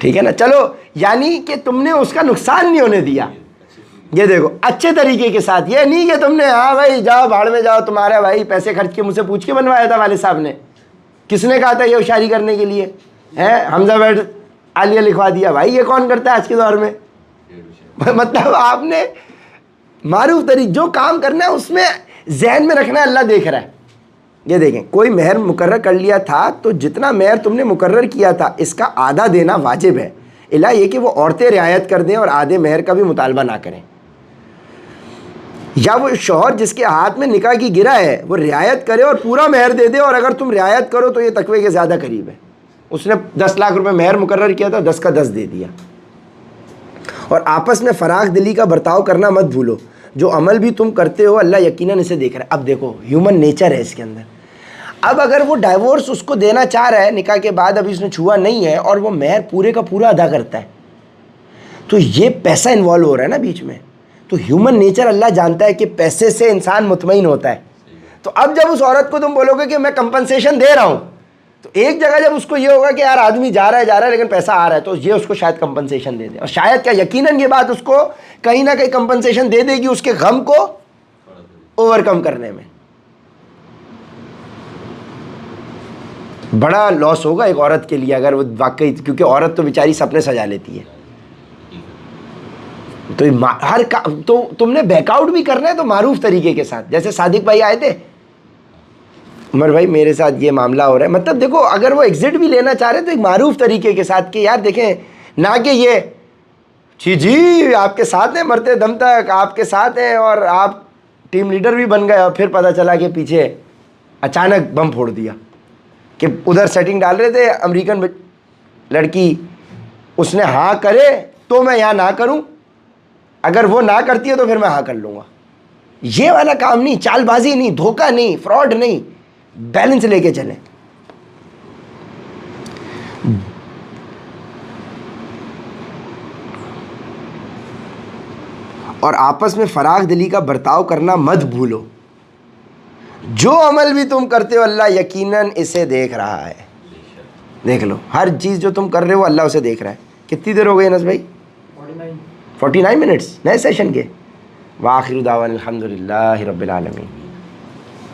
ٹھیک ہے نا, چلو یعنی کہ تم نے اس کا نقصان نہیں ہونے دیا. یہ دیکھو اچھے طریقے کے ساتھ, یہ نہیں کہ تم نے ہاں بھائی جاؤ بھاڑ میں جاؤ, تمہارا بھائی پیسے خرچ کے مجھ سے پوچھ کے بنوایا تھا والد صاحب نے, کس نے کہا تھا یہ ہوشیاری کرنے کے لیے حمزہ بیڈ عالیہ لکھوا دیا. بھائی یہ کون کرتا ہے آج کے دور میں؟ مطلب آپ نے معروف طریقے جو کام کرنا ہے اس میں ذہن میں رکھنا ہے اللہ دیکھ رہا ہے. یہ دیکھیں کوئی مہر مقرر کر لیا تھا تو جتنا مہر تم نے مقرر کیا تھا اس کا آدھا دینا واجب ہے, الا یہ کہ وہ عورتیں رعایت کر دیں اور آدھے مہر کا بھی مطالبہ نہ کریں. یا وہ شوہر جس کے ہاتھ میں نکاح کی گرہ ہے وہ رعایت کرے اور پورا مہر دے دے, اور اگر تم رعایت کرو تو یہ تقوی کے زیادہ قریب ہے. اس نے 10 لاکھ روپے مہر مقرر کیا تھا, 10 کا 10 دے دیا. اور آپس میں فراخ دلی کا برتاؤ کرنا مت بھولو, جو عمل بھی تم کرتے ہو اللہ یقیناً اسے دیکھ رہا ہے. اب دیکھو ہیومن نیچر ہے اس کے اندر. اب اگر وہ ڈائیورس اس کو دینا چاہ رہا ہے نکاح کے بعد, ابھی اس نے چھوا نہیں ہے, اور وہ مہر پورے کا پورا ادا کرتا ہے, تو یہ پیسہ انوالو ہو رہا ہے نا بیچ میں. تو ہیومن نیچر اللہ جانتا ہے کہ پیسے سے انسان مطمئن ہوتا ہے. تو اب جب اس عورت کو تم بولو گے کہ میں کمپنسیشن دے رہا ہوں, تو ایک جگہ جب اس کو یہ ہوگا کہ یار آدمی جا رہا ہے لیکن پیسہ آ رہا ہے, تو یہ اس کو شاید کمپنسیشن دے دے, اور شاید کیا یقیناً یہ بات اس کو کہیں نہ کہیں کمپنسیشن دے دے گی اس کے غم کو اوور کم کرنے میں. بڑا لاس ہوگا ایک عورت کے لیے اگر وہ واقعی, کیونکہ عورت تو بیچاری سپنے سجا لیتی ہے. تو ہر تو تم نے بیک آؤٹ بھی کرنا ہے تو معروف طریقے کے ساتھ. جیسے صادق بھائی آئے تھے, عمر بھائی میرے ساتھ یہ معاملہ ہو رہا ہے, مطلب دیکھو اگر وہ ایگزٹ بھی لینا چاہ رہے ہیں تو ایک معروف طریقے کے ساتھ کہ یار دیکھیں, نہ کہ یہ جی آپ کے ساتھ ہیں مرتے دم تک, آپ کے ساتھ ہیں اور آپ ٹیم لیڈر بھی بن گئے, اور پھر پتہ چلا کہ پیچھے اچانک بم پھوڑ دیا. کہ ادھر سیٹنگ ڈال رہے تھے امریکن لڑکی, اس نے ہاں کرے تو میں یہاں نہ کروں, اگر وہ نہ کرتی ہے تو پھر میں ہاں کر لوں گا. یہ والا کام نہیں, چال بازی نہیں, دھوکہ نہیں, فراڈ نہیں, بیلنس لے کے چلیں. اور آپس میں فراخ دلی کا برتاؤ کرنا مت بھولو, جو عمل بھی تم کرتے ہو اللہ یقیناً اسے دیکھ رہا ہے. دیکھ لو ہر چیز جو تم کر رہے ہو اللہ اسے دیکھ رہا ہے. کتنی دیر ہو گئی انس بھائی؟ 49 منٹس نئے سیشن کے. وآخر دعوانا الحمدللہ رب العالمین.